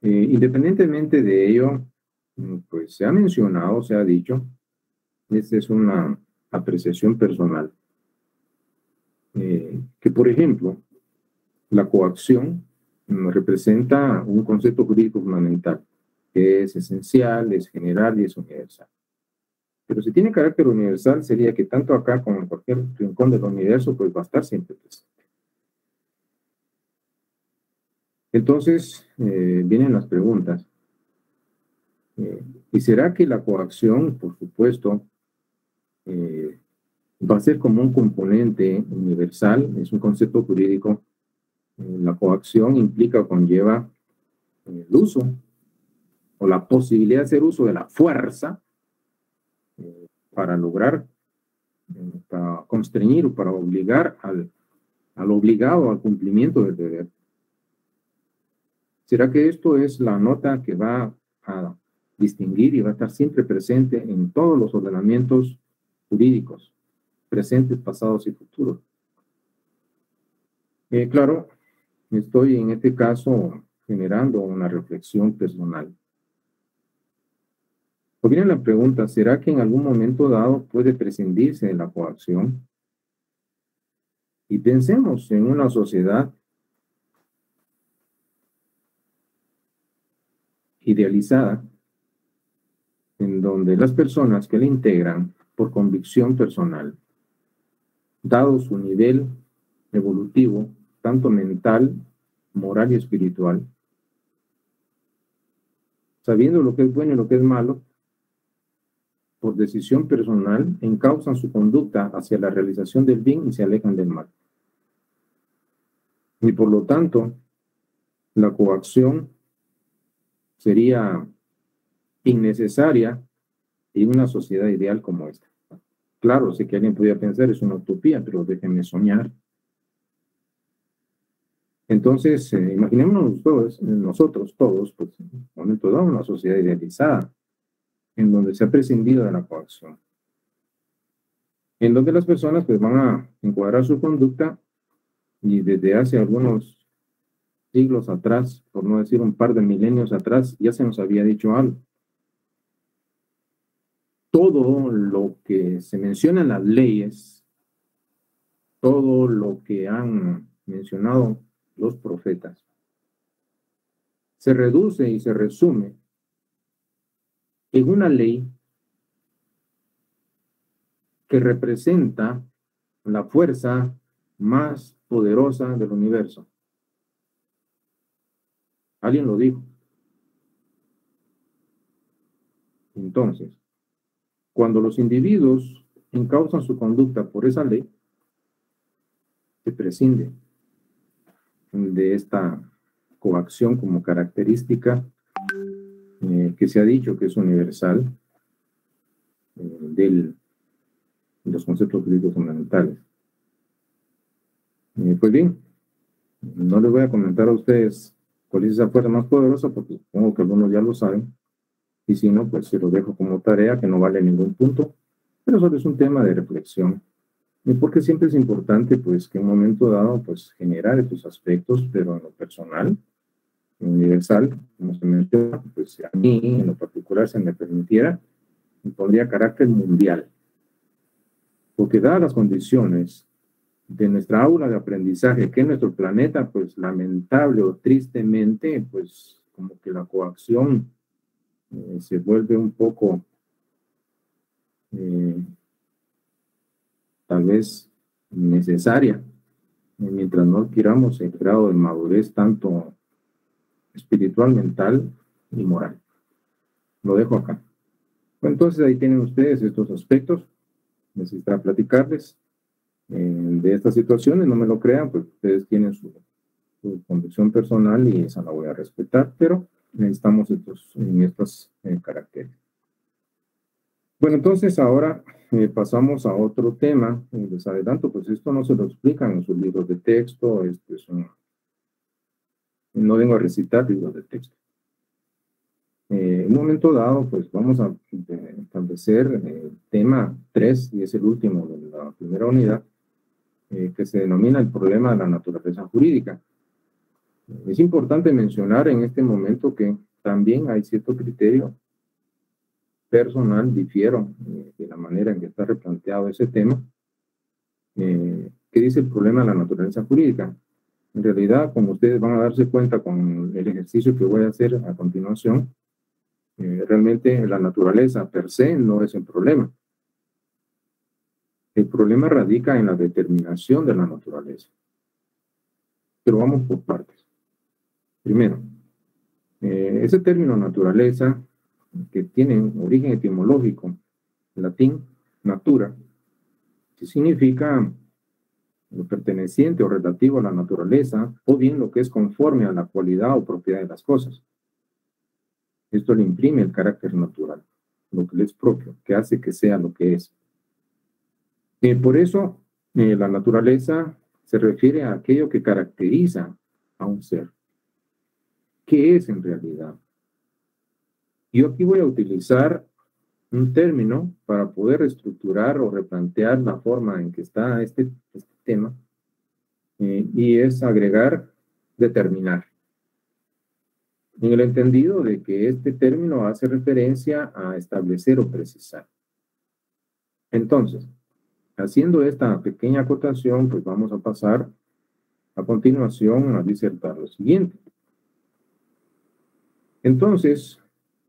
Independientemente de ello, pues se ha mencionado, se ha dicho, esta es una apreciación personal, que por ejemplo, la coacción representa un concepto jurídico fundamental, que es esencial, es general y es universal. Pero si tiene carácter universal, sería que tanto acá como en cualquier rincón del universo, pues va a estar siempre presente. Entonces, vienen las preguntas. ¿Y será que la coacción, por supuesto, va a ser como un componente universal? Es un concepto jurídico. La coacción implica o conlleva el uso o la posibilidad de hacer uso de la fuerza para lograr, para constreñir o para obligar al obligado al cumplimiento del deber. ¿Será que esto es la nota que va a distinguir y va a estar siempre presente en todos los ordenamientos jurídicos, presentes, pasados y futuros? Claro, estoy en este caso generando una reflexión personal. O viene la pregunta, ¿será que en algún momento dado puede prescindirse de la coacción? Y pensemos en una sociedad idealizada, en donde las personas que la integran por convicción personal, dado su nivel evolutivo, tanto mental, moral y espiritual, sabiendo lo que es bueno y lo que es malo, por decisión personal, encausan su conducta hacia la realización del bien y se alejan del mal. Y por lo tanto, la coacción sería innecesaria en una sociedad ideal como esta. Claro, sé que alguien podría pensar, es una utopía, pero déjenme soñar. Entonces, imaginémonos todos, nosotros todos, pues, en un momento dado, una sociedad idealizada, en donde se ha prescindido de la coacción, en donde las personas pues van a encuadrar su conducta y desde hace algunos siglos atrás, por no decir un par de milenios atrás, ya se nos había dicho algo. Todo lo que se menciona en las leyes, todo lo que han mencionado los profetas, se reduce y se resume en una ley que representa la fuerza más poderosa del universo. Alguien lo dijo. Entonces, cuando los individuos encausan su conducta por esa ley, se prescinde de esta coacción como característica que se ha dicho que es universal de los conceptos jurídicos fundamentales. Pues bien, no les voy a comentar a ustedes cuál es esa fuerza más poderosa, porque supongo que algunos ya lo saben, y si no, pues se lo dejo como tarea, que no vale ningún punto, pero solo es un tema de reflexión, y porque siempre es importante, pues, que en un momento dado, pues, generar estos aspectos, pero en lo personal, universal, como se menciona, pues a mí en lo particular se me permitiera, me pondría carácter mundial, porque dadas las condiciones de nuestra aula de aprendizaje, que es nuestro planeta, pues lamentable o tristemente, pues como que la coacción se vuelve un poco, tal vez, necesaria, mientras no adquiramos el grado de madurez tanto espiritual, mental y moral. Lo dejo acá. Entonces ahí tienen ustedes estos aspectos. Necesitaba platicarles de estas situaciones. No me lo crean, pues ustedes tienen su convicción personal y esa la voy a respetar, pero necesitamos en estos caracteres. Bueno, entonces ahora pasamos a otro tema. Les adelanto, pues esto no se lo explican en sus libros de texto. No vengo a recitar libros de texto. En un momento dado, pues vamos a establecer el tema 3, y es el último de la primera unidad, que se denomina el problema de la naturaleza jurídica. Es importante mencionar en este momento que también hay cierto criterio personal, difiero de la manera en que está replanteado ese tema, que dice el problema de la naturaleza jurídica. En realidad, como ustedes van a darse cuenta con el ejercicio que voy a hacer a continuación, realmente la naturaleza per se no es el problema. El problema radica en la determinación de la naturaleza. Pero vamos por partes. Primero, ese término naturaleza, que tiene un origen etimológico, latín, natura, que significa lo perteneciente o relativo a la naturaleza, o bien lo que es conforme a la cualidad o propiedad de las cosas. Esto le imprime el carácter natural, lo que le es propio, que hace que sea lo que es. Por eso, la naturaleza se refiere a aquello que caracteriza a un ser. ¿Qué es en realidad? Yo aquí voy a utilizar un término para poder estructurar o replantear la forma en que está este tema, y es agregar determinar. En el entendido de que este término hace referencia a establecer o precisar. Entonces, haciendo esta pequeña acotación, pues vamos a pasar a continuación a disertar lo siguiente. Entonces,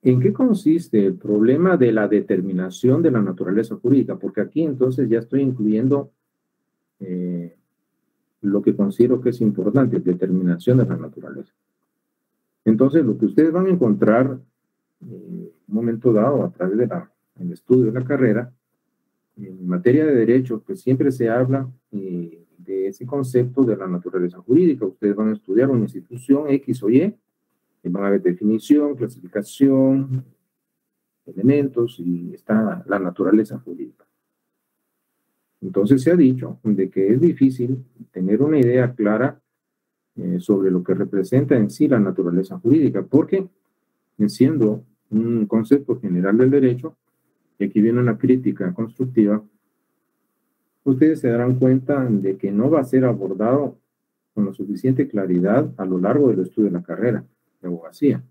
¿en qué consiste el problema de la determinación de la naturaleza jurídica? Porque aquí entonces ya estoy incluyendo lo que considero que es importante, determinación de la naturaleza. Entonces, lo que ustedes van a encontrar en un momento dado a través del estudio de la carrera, en materia de derecho, pues siempre se habla de ese concepto de la naturaleza jurídica. Ustedes van a estudiar una institución X o Y, y van a ver definición, clasificación, elementos, y está la naturaleza jurídica. Entonces se ha dicho de que es difícil tener una idea clara sobre lo que representa en sí la naturaleza jurídica, porque siendo un concepto general del derecho, y aquí viene una crítica constructiva, ustedes se darán cuenta de que no va a ser abordado con la suficiente claridad a lo largo del estudio de la carrera de abogacía.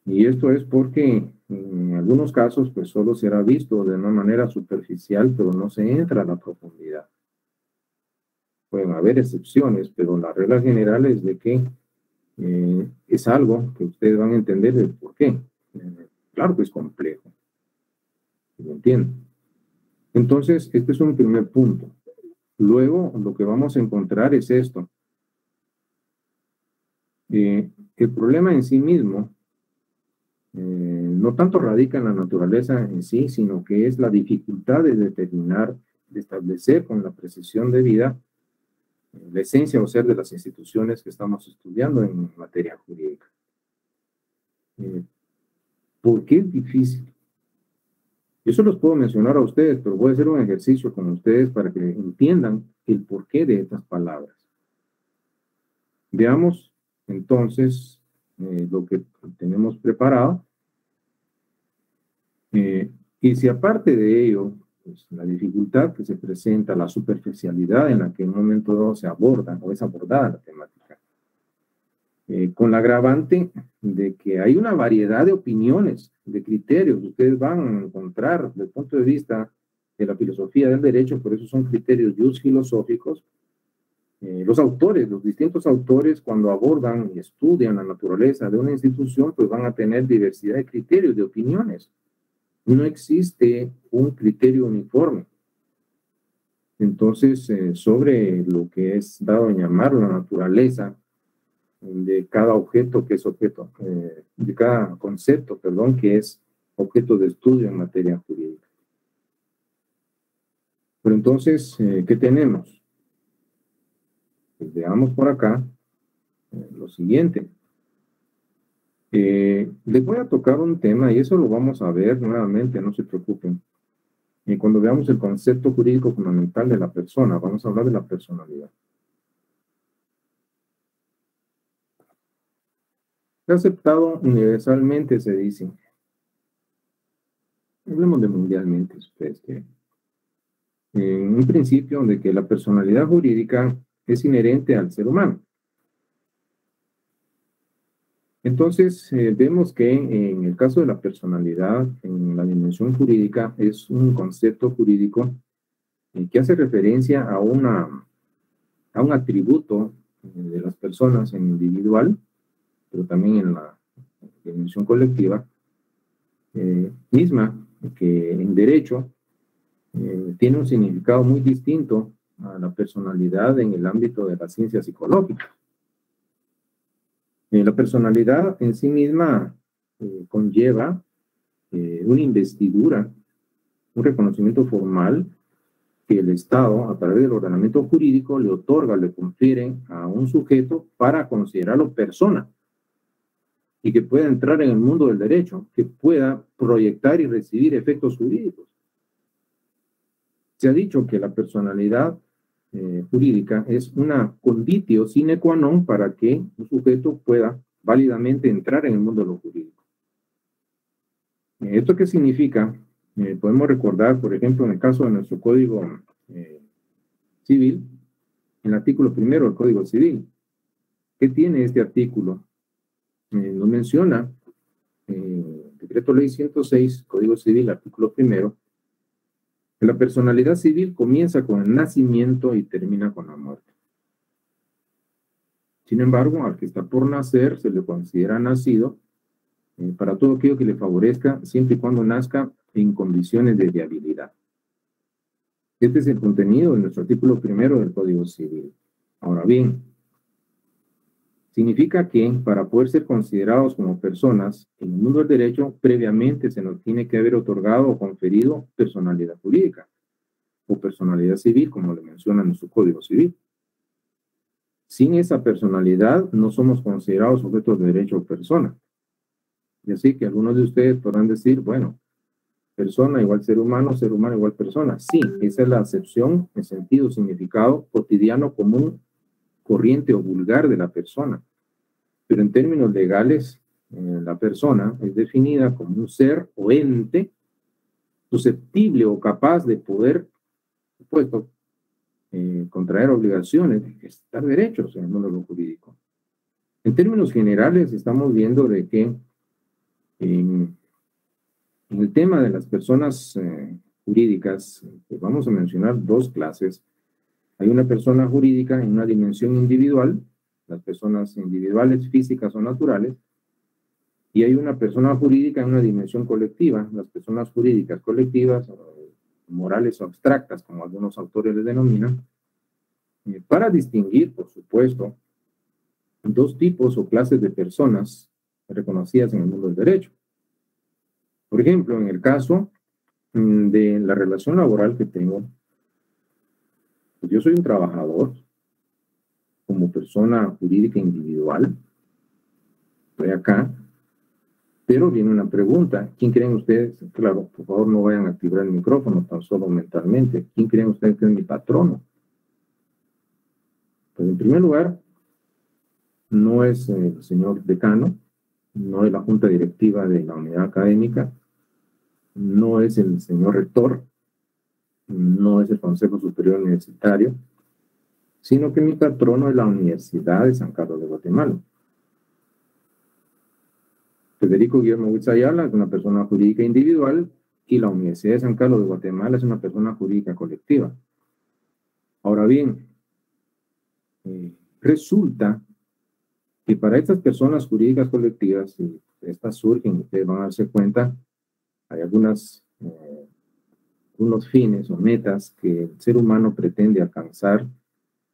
Y esto es porque en algunos casos pues solo será visto de una manera superficial, pero no se entra a la profundidad. Pueden haber excepciones, pero la regla general es de que es algo que ustedes van a entender el por qué. Claro que es complejo. ¿Me entienden? Entonces, este es un primer punto. Luego, lo que vamos a encontrar es esto. El problema en sí mismo no tanto radica en la naturaleza en sí, sino que es la dificultad de determinar, de establecer con la precisión debida la esencia o ser de las instituciones que estamos estudiando en materia jurídica. ¿Por qué es difícil? Yo se los puedo mencionar a ustedes, pero voy a hacer un ejercicio con ustedes para que entiendan el porqué de estas palabras. Veamos entonces lo que tenemos preparado. Y si aparte de ello, pues, la dificultad que se presenta, la superficialidad en la que en un momento dado se aborda o es abordada la temática, con la agravante de que hay una variedad de opiniones, de criterios que ustedes van a encontrar desde el punto de vista de la filosofía del derecho, por eso son criterios jus filosóficos. Los autores, los distintos autores, cuando abordan y estudian la naturaleza de una institución, pues van a tener diversidad de criterios, de opiniones. No existe un criterio uniforme. Entonces, sobre lo que es dado en llamar la naturaleza de cada objeto que es objeto, de cada concepto, perdón, que es objeto de estudio en materia jurídica. Pero entonces, ¿qué tenemos? Pues veamos por acá lo siguiente. Les voy a tocar un tema y eso lo vamos a ver nuevamente, no se preocupen. Y cuando veamos el concepto jurídico fundamental de la persona, vamos a hablar de la personalidad. Se ha aceptado universalmente, se dice. Hablemos de mundialmente, ustedes que en un principio de que la personalidad jurídica es inherente al ser humano. Entonces, vemos que en el caso de la personalidad, en la dimensión jurídica, es un concepto jurídico que hace referencia a un atributo de las personas en individual, pero también en la dimensión colectiva, misma, que en derecho tiene un significado muy distinto a la personalidad en el ámbito de la ciencia psicológica. La personalidad en sí misma conlleva una investidura, un reconocimiento formal que el Estado, a través del ordenamiento jurídico, le otorga, le confiere a un sujeto para considerarlo persona y que pueda entrar en el mundo del derecho, que pueda proyectar y recibir efectos jurídicos. Se ha dicho que la personalidad jurídica es una conditio sine qua non para que un sujeto pueda válidamente entrar en el mundo de lo jurídico. ¿Esto qué significa? Podemos recordar, por ejemplo, en el caso de nuestro Código Civil, el artículo primero del Código Civil. ¿Qué tiene este artículo? Nos menciona Decreto Ley 106, Código Civil, artículo primero, que la personalidad civil comienza con el nacimiento y termina con la muerte. Sin embargo, al que está por nacer se le considera nacido para todo aquello que le favorezca, siempre y cuando nazca en condiciones de viabilidad. Este es el contenido de nuestro artículo primero del Código Civil. Ahora bien, significa que para poder ser considerados como personas en el mundo del derecho, previamente se nos tiene que haber otorgado o conferido personalidad jurídica o personalidad civil, como le menciona nuestro Código Civil. Sin esa personalidad no somos considerados objetos de derecho o persona. Y así que algunos de ustedes podrán decir, bueno, persona igual ser humano igual persona. Sí, esa es la acepción en sentido, significado cotidiano, común, corriente o vulgar de la persona. Pero en términos legales, la persona es definida como un ser o ente susceptible o capaz de poder, supuesto, contraer obligaciones, gestar derechos en el mundo de lo jurídico. En términos generales, estamos viendo de que en el tema de las personas jurídicas, pues vamos a mencionar dos clases. Hay una persona jurídica en una dimensión individual, las personas individuales, físicas o naturales, y hay una persona jurídica en una dimensión colectiva, las personas jurídicas colectivas, morales o abstractas, como algunos autores les denominan, para distinguir, por supuesto, dos tipos o clases de personas reconocidas en el mundo del derecho. Por ejemplo, en el caso de la relación laboral que tengo, pues yo soy un trabajador como persona jurídica individual, estoy acá, pero viene una pregunta. ¿Quién creen ustedes? Claro, por favor no vayan a activar el micrófono tan solo mentalmente. ¿Quién creen ustedes que es mi patrono? Pues en primer lugar, no es el señor decano, no es la junta directiva de la unidad académica, no es el señor rector, no es el Consejo Superior Universitario, sino que mi patrono es la Universidad de San Carlos de Guatemala. Federico Guillermo Huitzayala es una persona jurídica individual y la Universidad de San Carlos de Guatemala es una persona jurídica colectiva. Ahora bien, resulta que para estas personas jurídicas colectivas, y estas surgen, ustedes van a darse cuenta, hay algunos fines o metas que el ser humano pretende alcanzar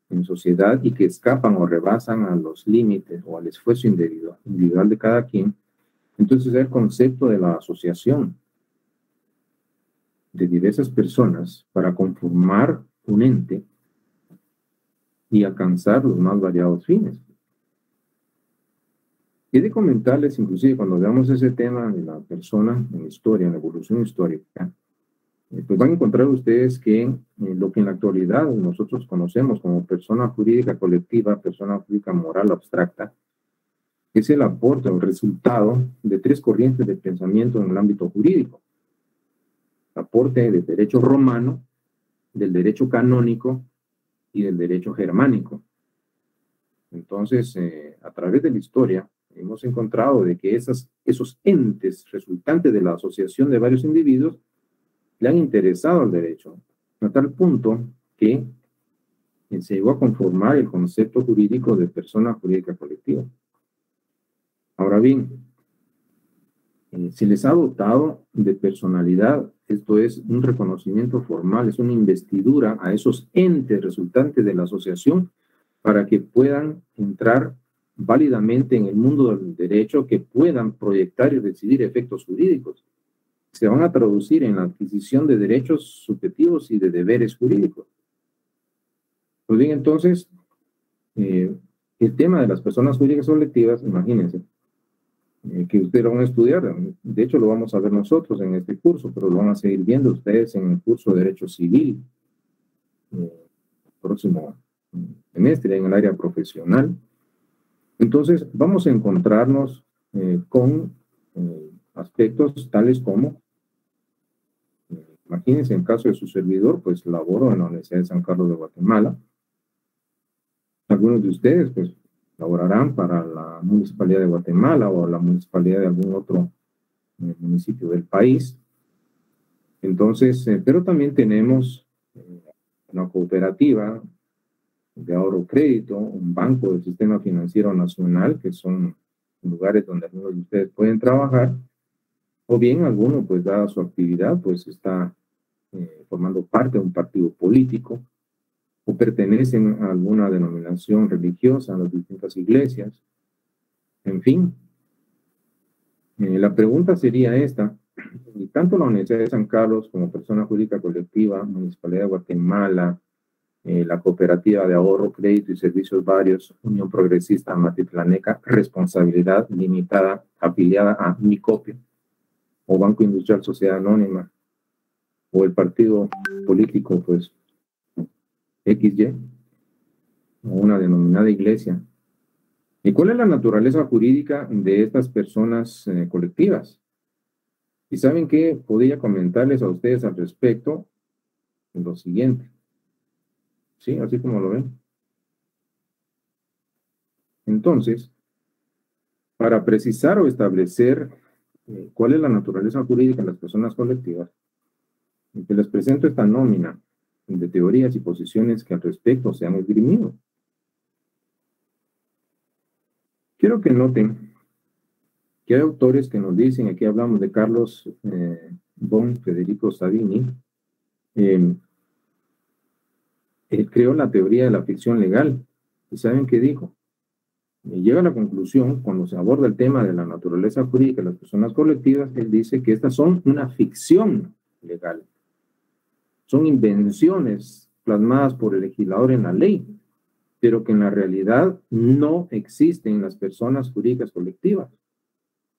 en sociedad y que escapan o rebasan a los límites o al esfuerzo individual de cada quien. Entonces, el concepto de la asociación de diversas personas para conformar un ente y alcanzar los más variados fines. He de comentarles, inclusive, cuando veamos ese tema de la persona en historia, en la evolución histórica, pues van a encontrar ustedes que lo que en la actualidad nosotros conocemos como persona jurídica colectiva, persona jurídica moral abstracta, es el aporte o resultado de tres corrientes de pensamiento en el ámbito jurídico. Aporte del derecho romano, del derecho canónico y del derecho germánico. Entonces, a través de la historia, hemos encontrado de que esos entes resultantes de la asociación de varios individuos le han interesado al derecho, a tal punto que se llegó a conformar el concepto jurídico de persona jurídica colectiva. Ahora bien, se les ha dotado de personalidad, esto es un reconocimiento formal, es una investidura a esos entes resultantes de la asociación para que puedan entrar válidamente en el mundo del derecho, que puedan proyectar y decidir efectos jurídicos. Se van a traducir en la adquisición de derechos subjetivos y de deberes jurídicos. Pues bien, entonces, el tema de las personas jurídicas colectivas, imagínense, que ustedes lo van a estudiar, de hecho lo vamos a ver nosotros en este curso, pero lo van a seguir viendo ustedes en el curso de Derecho Civil, próximo semestre en el área profesional. Entonces, vamos a encontrarnos con aspectos tales como, imagínense, en caso de su servidor, pues laboro en la Universidad de San Carlos de Guatemala. Algunos de ustedes, pues, laborarán para la Municipalidad de Guatemala o la Municipalidad de algún otro municipio del país. Entonces, pero también tenemos una cooperativa de ahorro crédito, un banco del Sistema Financiero Nacional, que son lugares donde algunos de ustedes pueden trabajar, o bien alguno, pues dada su actividad, pues está formando parte de un partido político, o pertenecen a alguna denominación religiosa, a las distintas iglesias. En fin, la pregunta sería esta: y tanto la Universidad de San Carlos como persona jurídica colectiva, Municipalidad de Guatemala, la Cooperativa de Ahorro, Crédito y Servicios Varios, Unión Progresista Matitlaneca, Responsabilidad Limitada, afiliada a MICOPE, o Banco Industrial Sociedad Anónima, o el partido político, pues, XY, o una denominada iglesia. ¿Y cuál es la naturaleza jurídica de estas personas colectivas? ¿Y saben qué? Podría comentarles a ustedes al respecto lo siguiente. ¿sí? Así como lo ven. Entonces, para precisar o establecer cuál es la naturaleza jurídica de las personas colectivas, que les presento esta nómina de teorías y posiciones que al respecto se han esgrimido. Quiero que noten que hay autores que nos dicen, aquí hablamos de Carlos von Federico Savini, él creó la teoría de la ficción legal. ¿Y saben qué dijo? Llega a la conclusión, cuando se aborda el tema de la naturaleza jurídica de las personas colectivas, él dice que estas son una ficción legal. Son invenciones plasmadas por el legislador en la ley, pero que en la realidad no existen las personas jurídicas colectivas.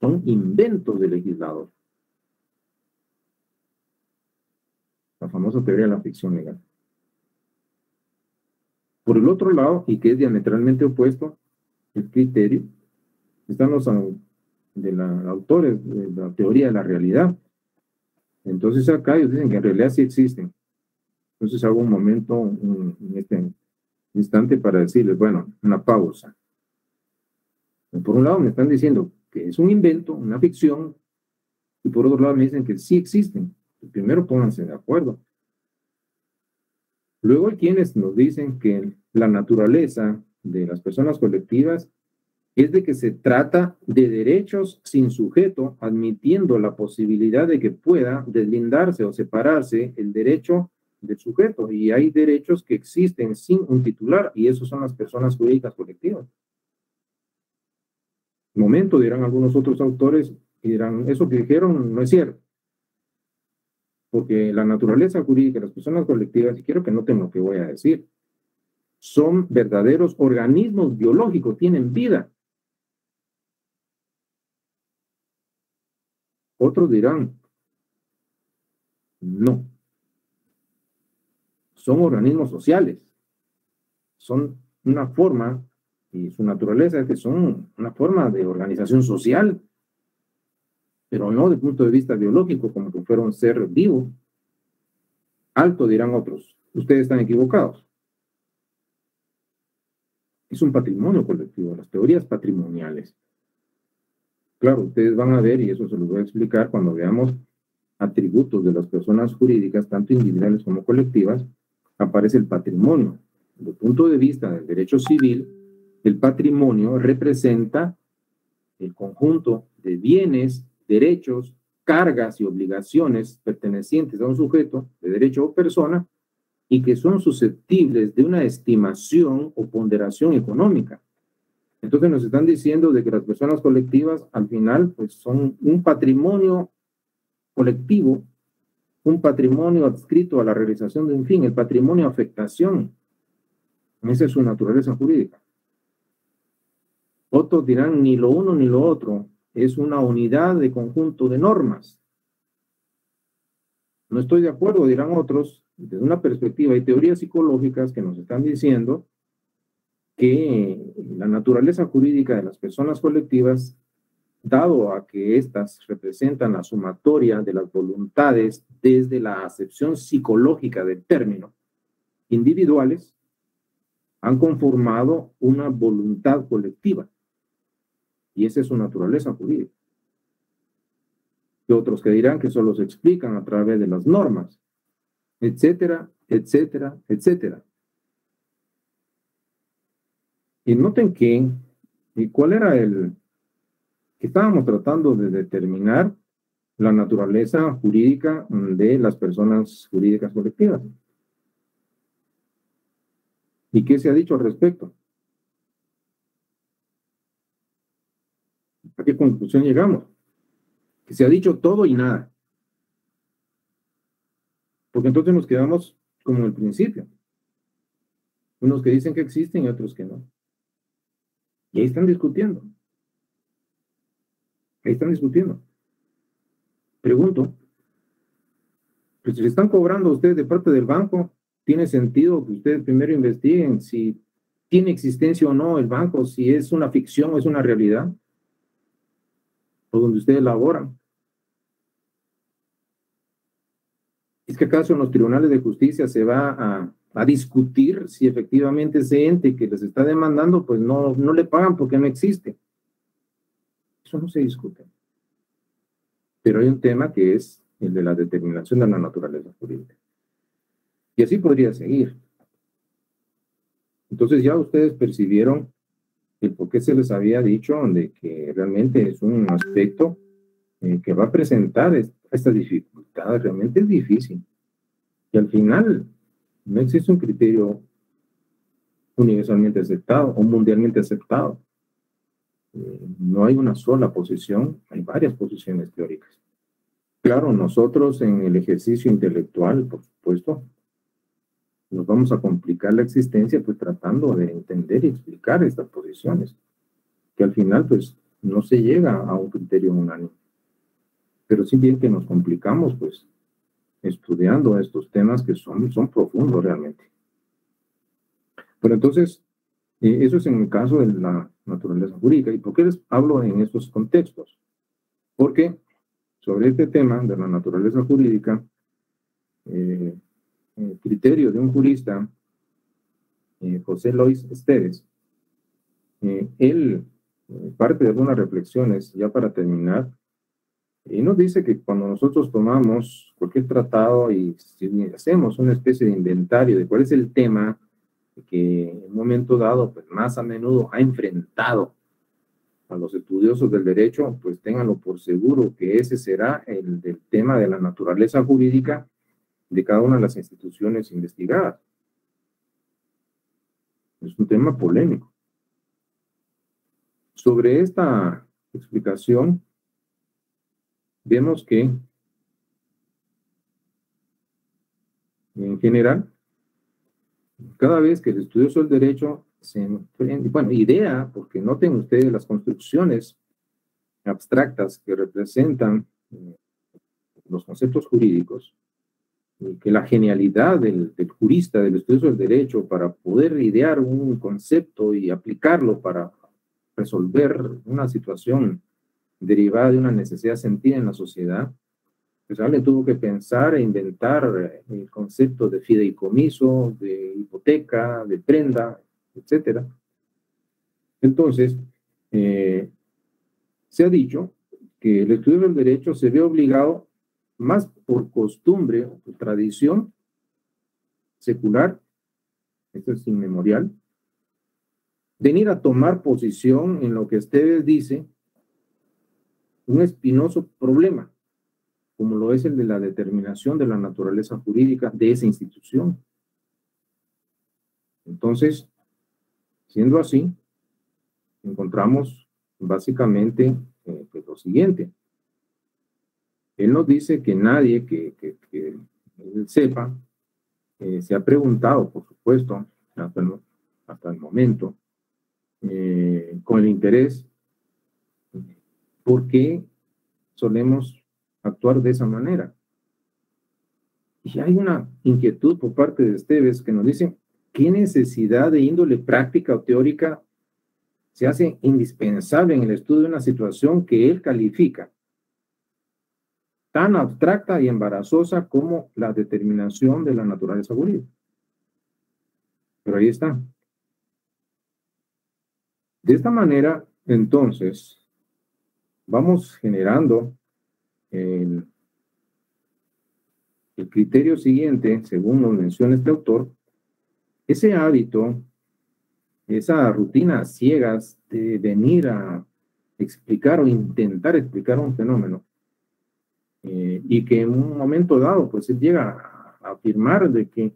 Son inventos del legislador. La famosa teoría de la ficción legal. Por el otro lado, y que es diametralmente opuesto, el criterio, están los autores de la teoría de la realidad. Entonces acá ellos dicen que en realidad sí existen. Entonces hago un momento en este instante para decirles, bueno, una pausa. Por un lado me están diciendo que es un invento, una ficción, y por otro lado me dicen que sí existen. Primero pónganse de acuerdo. Luego hay quienes nos dicen que la naturaleza de las personas colectivas es de que se trata de derechos sin sujeto, admitiendo la posibilidad de que pueda deslindarse o separarse el derecho del sujeto. Y hay derechos que existen sin un titular, y esos son las personas jurídicas colectivas. Momento, dirán algunos otros autores, y dirán, eso que dijeron no es cierto. Porque la naturaleza jurídica de las personas colectivas, y quiero que noten lo que voy a decir, son verdaderos organismos biológicos, tienen vida. Otros dirán, no. Son organismos sociales. Son una forma, y su naturaleza es que son una forma de organización social, pero no desde el punto de vista biológico, como que fuera un ser vivo. Alto, dirán otros. Ustedes están equivocados. Es un patrimonio colectivo, las teorías patrimoniales. Claro, ustedes van a ver, y eso se los voy a explicar cuando veamos atributos de las personas jurídicas, tanto individuales como colectivas, aparece el patrimonio. Desde el punto de vista del derecho civil, el patrimonio representa el conjunto de bienes, derechos, cargas y obligaciones pertenecientes a un sujeto de derecho o persona y que son susceptibles de una estimación o ponderación económica. Entonces nos están diciendo de que las personas colectivas al final pues son un patrimonio colectivo, un patrimonio adscrito a la realización de un fin, el patrimonio afectación. Esa es su naturaleza jurídica. Otros dirán ni lo uno ni lo otro, es una unidad de conjunto de normas. No estoy de acuerdo, dirán otros, desde una perspectiva y teorías psicológicas que nos están diciendo que la naturaleza jurídica de las personas colectivas, dado a que éstas representan la sumatoria de las voluntades desde la acepción psicológica del término, individuales, han conformado una voluntad colectiva. Y esa es su naturaleza jurídica. Y otros que dirán que solo se explican a través de las normas, etcétera, etcétera, etcétera. Y noten que, ¿cuál era el que estábamos tratando de determinar la naturaleza jurídica de las personas jurídicas colectivas? ¿Y qué se ha dicho al respecto? ¿A qué conclusión llegamos? Que se ha dicho todo y nada. Porque entonces nos quedamos como el principio. Unos que dicen que existen y otros que no. Y ahí están discutiendo. Ahí están discutiendo. Pregunto, pues si le están cobrando a ustedes de parte del banco, ¿tiene sentido que ustedes primero investiguen si tiene existencia o no el banco, si es una ficción o es una realidad? O donde ustedes laboran. ¿Es que acaso en los tribunales de justicia se va a discutir si efectivamente ese ente que les está demandando, pues no le pagan porque no existe. Eso no se discute. Pero hay un tema que es el de la determinación de la naturaleza jurídica. Y así podría seguir. Entonces ya ustedes percibieron el por qué se les había dicho de que realmente es un aspecto que va a presentar estas dificultades. Realmente es difícil. Y al final no existe un criterio universalmente aceptado o mundialmente aceptado. No hay una sola posición, hay varias posiciones teóricas. Claro, nosotros en el ejercicio intelectual, por supuesto, nos vamos a complicar la existencia pues tratando de entender y explicar estas posiciones, que al final pues no se llega a un criterio unánime. Pero sí bien que nos complicamos pues estudiando estos temas que son profundos realmente. Pero entonces, eso es en el caso de la naturaleza jurídica. ¿Y por qué les hablo en estos contextos? Porque sobre este tema de la naturaleza jurídica, el criterio de un jurista, José Lois Esteves, él parte de algunas reflexiones, ya para terminar, y nos dice que cuando nosotros tomamos cualquier tratado y si hacemos una especie de inventario de cuál es el tema que en un momento dado, pues más a menudo ha enfrentado a los estudiosos del derecho, pues ténganlo por seguro que ese será el del tema de la naturaleza jurídica de cada una de las instituciones investigadas. Es un tema polémico. Sobre esta explicación, vemos que en general, cada vez que el estudioso del derecho se enfrenta, bueno, idea, porque noten ustedes las construcciones abstractas que representan los conceptos jurídicos, que la genialidad del jurista, del estudioso del derecho, para poder idear un concepto y aplicarlo para resolver una situación derivada de una necesidad sentida en la sociedad, pues alguien tuvo que pensar e inventar el concepto de fideicomiso, de hipoteca, de prenda, etcétera. Entonces, se ha dicho que el estudio del derecho se ve obligado más por costumbre o por tradición secular, esto es inmemorial, venir a tomar posición en lo que Esteves dice un espinoso problema, como lo es el de la determinación de la naturaleza jurídica de esa institución. Entonces, siendo así, encontramos básicamente pues lo siguiente. Él nos dice que nadie que él sepa se ha preguntado, por supuesto, hasta el momento, con el interés, ¿por qué solemos actuar de esa manera? Y hay una inquietud por parte de Esteves que nos dice, ¿qué necesidad de índole práctica o teórica se hace indispensable en el estudio de una situación que él califica tan abstracta y embarazosa como la determinación de la naturaleza jurídica? Pero ahí está. De esta manera, entonces, vamos generando el criterio siguiente, según nos menciona este autor, ese hábito, esa rutina ciegas de venir a explicar o intentar explicar un fenómeno, y que en un momento dado, pues él llega a afirmar de que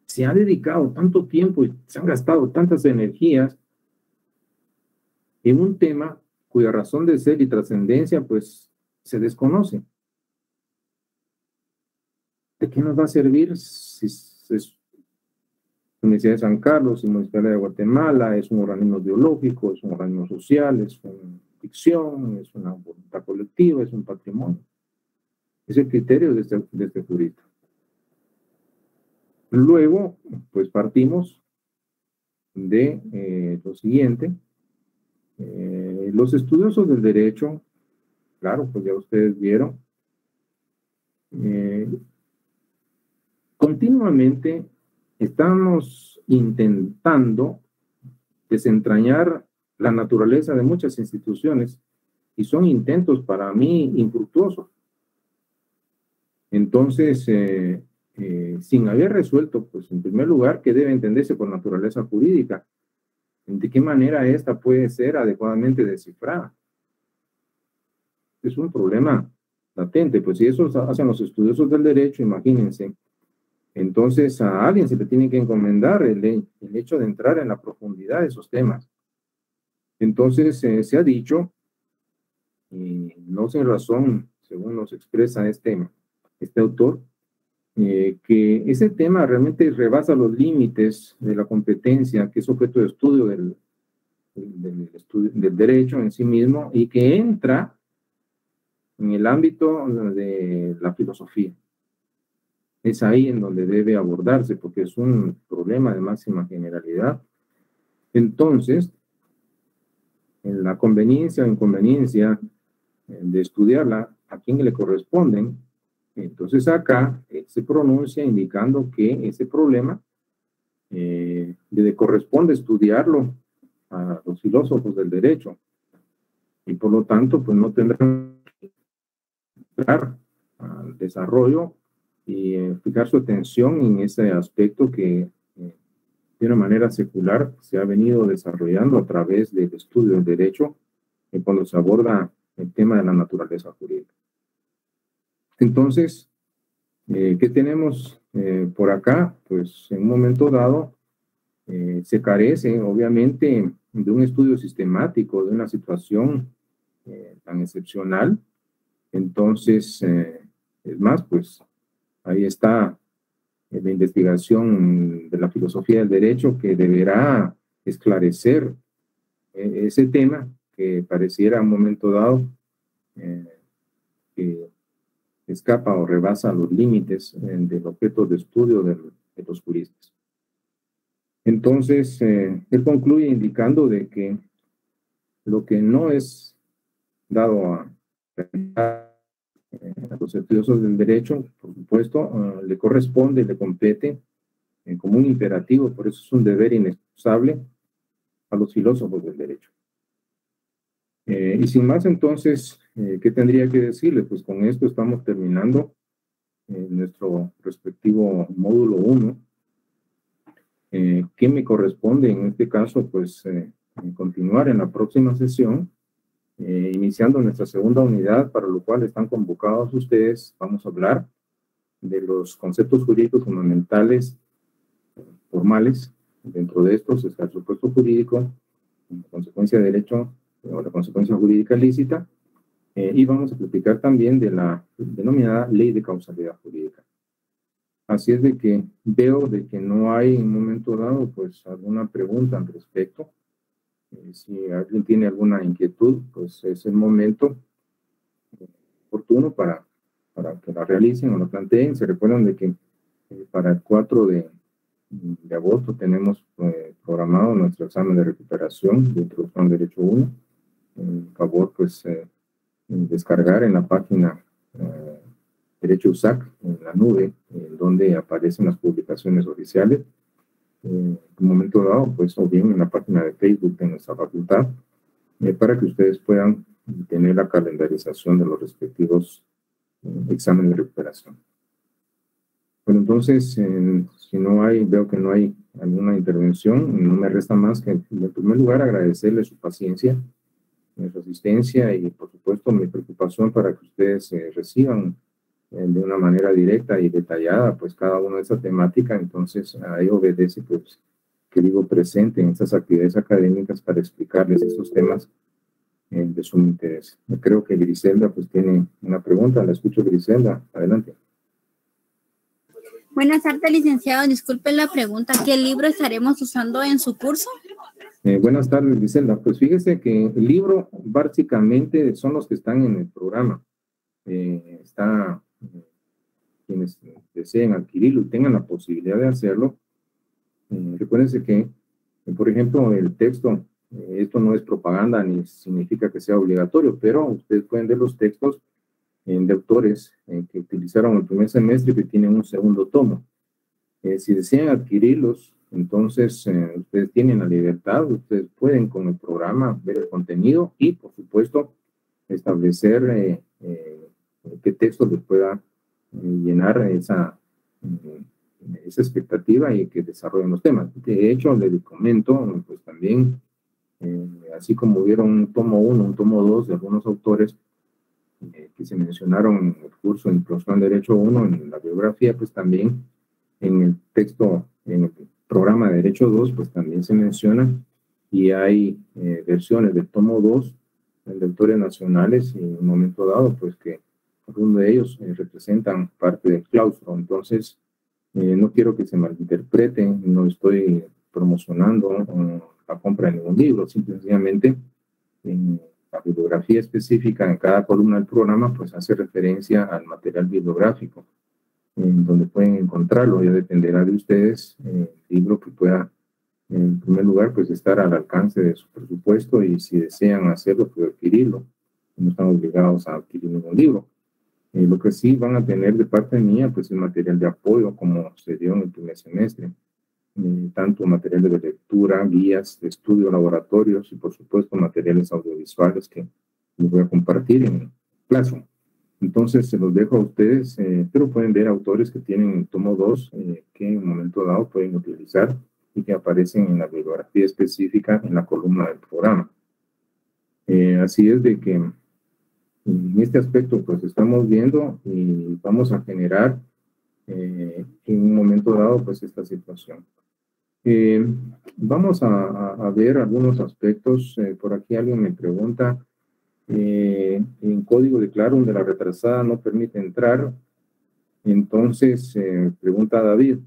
se ha dedicado tanto tiempo y se han gastado tantas energías en un tema cuya razón de ser y trascendencia, pues, se desconoce. ¿De qué nos va a servir si es Universidad de San Carlos, Municipalidad de Guatemala, es un organismo biológico, es un organismo social, es una ficción, es una voluntad colectiva, es un patrimonio? Es el criterio de este jurista. Luego, pues partimos de lo siguiente. Los estudiosos del derecho, claro, pues ya ustedes vieron, continuamente estamos intentando desentrañar la naturaleza de muchas instituciones y son intentos para mí infructuosos. Entonces, sin haber resuelto, pues en primer lugar, qué debe entenderse por naturaleza jurídica, de qué manera esta puede ser adecuadamente descifrada. Es un problema latente, pues si eso hacen los estudiosos del derecho, imagínense. Entonces a alguien se le tiene que encomendar el hecho de entrar en la profundidad de esos temas. Entonces se ha dicho, y no sin razón, según nos expresa este autor, que ese tema realmente rebasa los límites de la competencia que es objeto de estudio del derecho en sí mismo y que entra en el ámbito de la filosofía. Es ahí en donde debe abordarse porque es un problema de máxima generalidad. Entonces, en la conveniencia o inconveniencia de estudiarla, a quien le corresponden, entonces acá se pronuncia indicando que ese problema le corresponde estudiarlo a los filósofos del derecho y por lo tanto pues no tendrán que entrar al desarrollo y fijar su atención en ese aspecto que de una manera secular se ha venido desarrollando a través del estudio del derecho cuando se aborda el tema de la naturaleza jurídica. Entonces, ¿qué tenemos por acá? Pues en un momento dado se carece obviamente de un estudio sistemático de una situación tan excepcional. Entonces, es más, pues ahí está la investigación de la filosofía del derecho que deberá esclarecer ese tema que pareciera a un momento dado que escapa o rebasa los límites del objeto de estudio de los juristas. Entonces, él concluye indicando de que lo que no es dado a los estudiosos del derecho, por supuesto, le corresponde, le compete como un imperativo, por eso es un deber inexcusable a los filósofos del derecho. Y sin más, entonces, ¿qué tendría que decirle? Pues con esto estamos terminando nuestro respectivo módulo 1. ¿Qué me corresponde en este caso? Pues continuar en la próxima sesión, iniciando nuestra segunda unidad, para lo cual están convocados ustedes. Vamos a hablar de los conceptos jurídicos fundamentales formales. Dentro de estos está el supuesto jurídico, la consecuencia de derecho o la consecuencia jurídica lícita, y vamos a platicar también de la denominada ley de causalidad jurídica. Así es de que veo de que no hay en un momento dado pues alguna pregunta al respecto. Si alguien tiene alguna inquietud, pues es el momento oportuno para que la realicen o la planteen. Se recuerdan de que para el 4 de agosto tenemos programado nuestro examen de recuperación de Introducción al Derecho 1. Por favor, pues descargar en la página Derecho USAC, en la nube, donde aparecen las publicaciones oficiales. En un momento dado, pues, o bien en la página de Facebook de nuestra facultad, para que ustedes puedan tener la calendarización de los respectivos exámenes de recuperación. Bueno, entonces, si no hay, veo que no hay alguna intervención, no me resta más que, en primer lugar, agradecerle su paciencia, su asistencia y, por supuesto, mi preocupación para que ustedes reciban de una manera directa y detallada, pues, cada una de esa temática. Entonces, ahí obedece, pues, que digo presente en estas actividades académicas para explicarles estos temas de sumo interés. Creo que Griselda, pues, tiene una pregunta. La escucho, Griselda. Adelante. Buenas tardes, licenciado. Disculpe la pregunta. ¿Qué libro estaremos usando en su curso? Buenas tardes, Griselda. Pues fíjese que el libro básicamente son los que están en el programa. Quienes deseen adquirirlo y tengan la posibilidad de hacerlo, recuérdense que, por ejemplo, el texto, esto no es propaganda ni significa que sea obligatorio, pero ustedes pueden ver los textos de autores que utilizaron el primer semestre y que tienen un segundo tomo. Si desean adquirirlos, entonces ustedes tienen la libertad, ustedes pueden con el programa ver el contenido y, por supuesto, establecer qué texto les pueda llenar esa expectativa y que desarrollen los temas. De hecho, les comento, pues también, así como hubieron un tomo 1, un tomo 2 de algunos autores que se mencionaron en el curso de Introducción al Derecho 1, en la biografía, pues también en el texto, en el programa de Derecho 2, pues también se menciona, y hay versiones del tomo 2 de autores nacionales, y en un momento dado, pues que algunos de ellos representan parte del claustro. Entonces, no quiero que se malinterpreten, no estoy promocionando la compra de ningún libro, simplemente en la bibliografía específica en cada columna del programa, pues hace referencia al material bibliográfico, en donde pueden encontrarlo. Ya dependerá de ustedes el libro que pueda, en primer lugar, pues estar al alcance de su presupuesto, y si desean hacerlo, pues adquirirlo. No están obligados a adquirir ningún libro. Lo que sí van a tener de parte mía, pues el material de apoyo, como se dio en el primer semestre, tanto material de lectura, guías de estudio, laboratorios, y por supuesto materiales audiovisuales que les voy a compartir en Classroom. Entonces se los dejo a ustedes, pero pueden ver autores que tienen el tomo 2, que en un momento dado pueden utilizar y que aparecen en la bibliografía específica en la columna del programa. Así es de que en este aspecto, pues estamos viendo y vamos a generar en un momento dado, pues esta situación. Vamos a ver algunos aspectos. Por aquí alguien me pregunta, en código de Classroom de la retrasada no permite entrar. Entonces, pregunta David.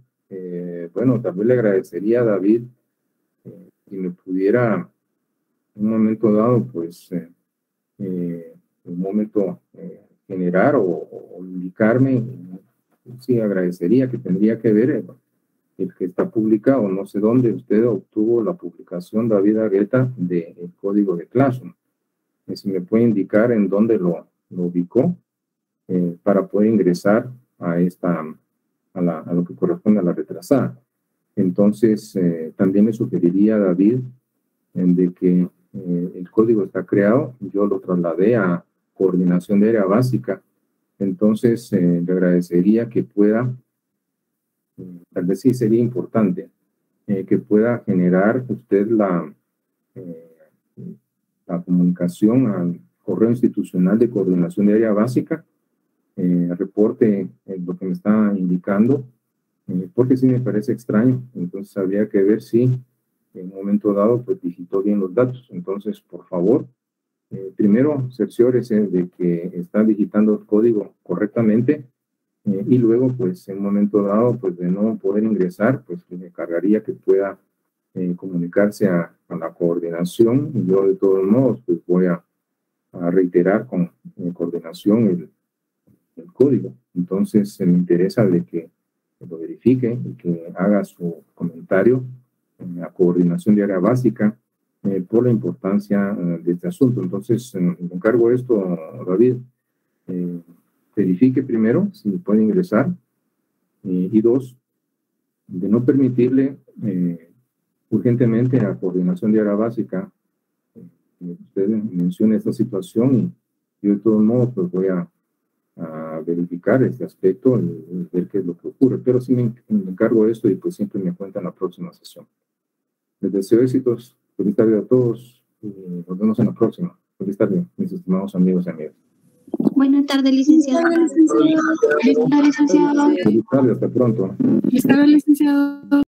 Bueno, también le agradecería a David si me pudiera en un momento dado, pues, un momento generar o indicarme. Sí, agradecería, que tendría que ver el que está publicado. No sé dónde usted obtuvo la publicación, David Argueta, del código de Classroom. Si me puede indicar en dónde lo ubicó, para poder ingresar a lo que corresponde a la retrasada. Entonces, también le sugeriría a David de que el código está creado, yo lo trasladé a Coordinación de Área Básica. Entonces, le agradecería que pueda, tal vez sí sería importante, que pueda generar usted la comunicación al correo institucional de Coordinación de Área Básica, reporte lo que me está indicando, porque sí me parece extraño. Entonces, habría que ver si en un momento dado, pues digitó bien los datos. Entonces, por favor, primero cerciórese de que está digitando el código correctamente, y luego, pues en un momento dado, pues de no poder ingresar, pues me encargaría que pueda comunicarse a la coordinación, y yo de todos modos, pues voy a reiterar con coordinación el código. Entonces, me interesa de que lo verifique y que haga su comentario a Coordinación de Área Básica por la importancia de este asunto. Entonces, encargo esto, David. Verifique primero si puede ingresar, y dos, de no permitirle urgentemente a Coordinación de Área Básica usted mencione esta situación, y yo de todos modos pues voy a verificar este aspecto y ver qué es lo que ocurre. Pero sí me encargo de esto, y pues siempre me cuenta en la próxima sesión. Les deseo éxitos. Feliz tarde a todos y nos vemos en la próxima. Feliz tarde, mis estimados amigos y amigas. Buenas tardes, licenciado. Buenas tardes, licenciado. Feliz tarde, hasta pronto. Feliz tarde, licenciado.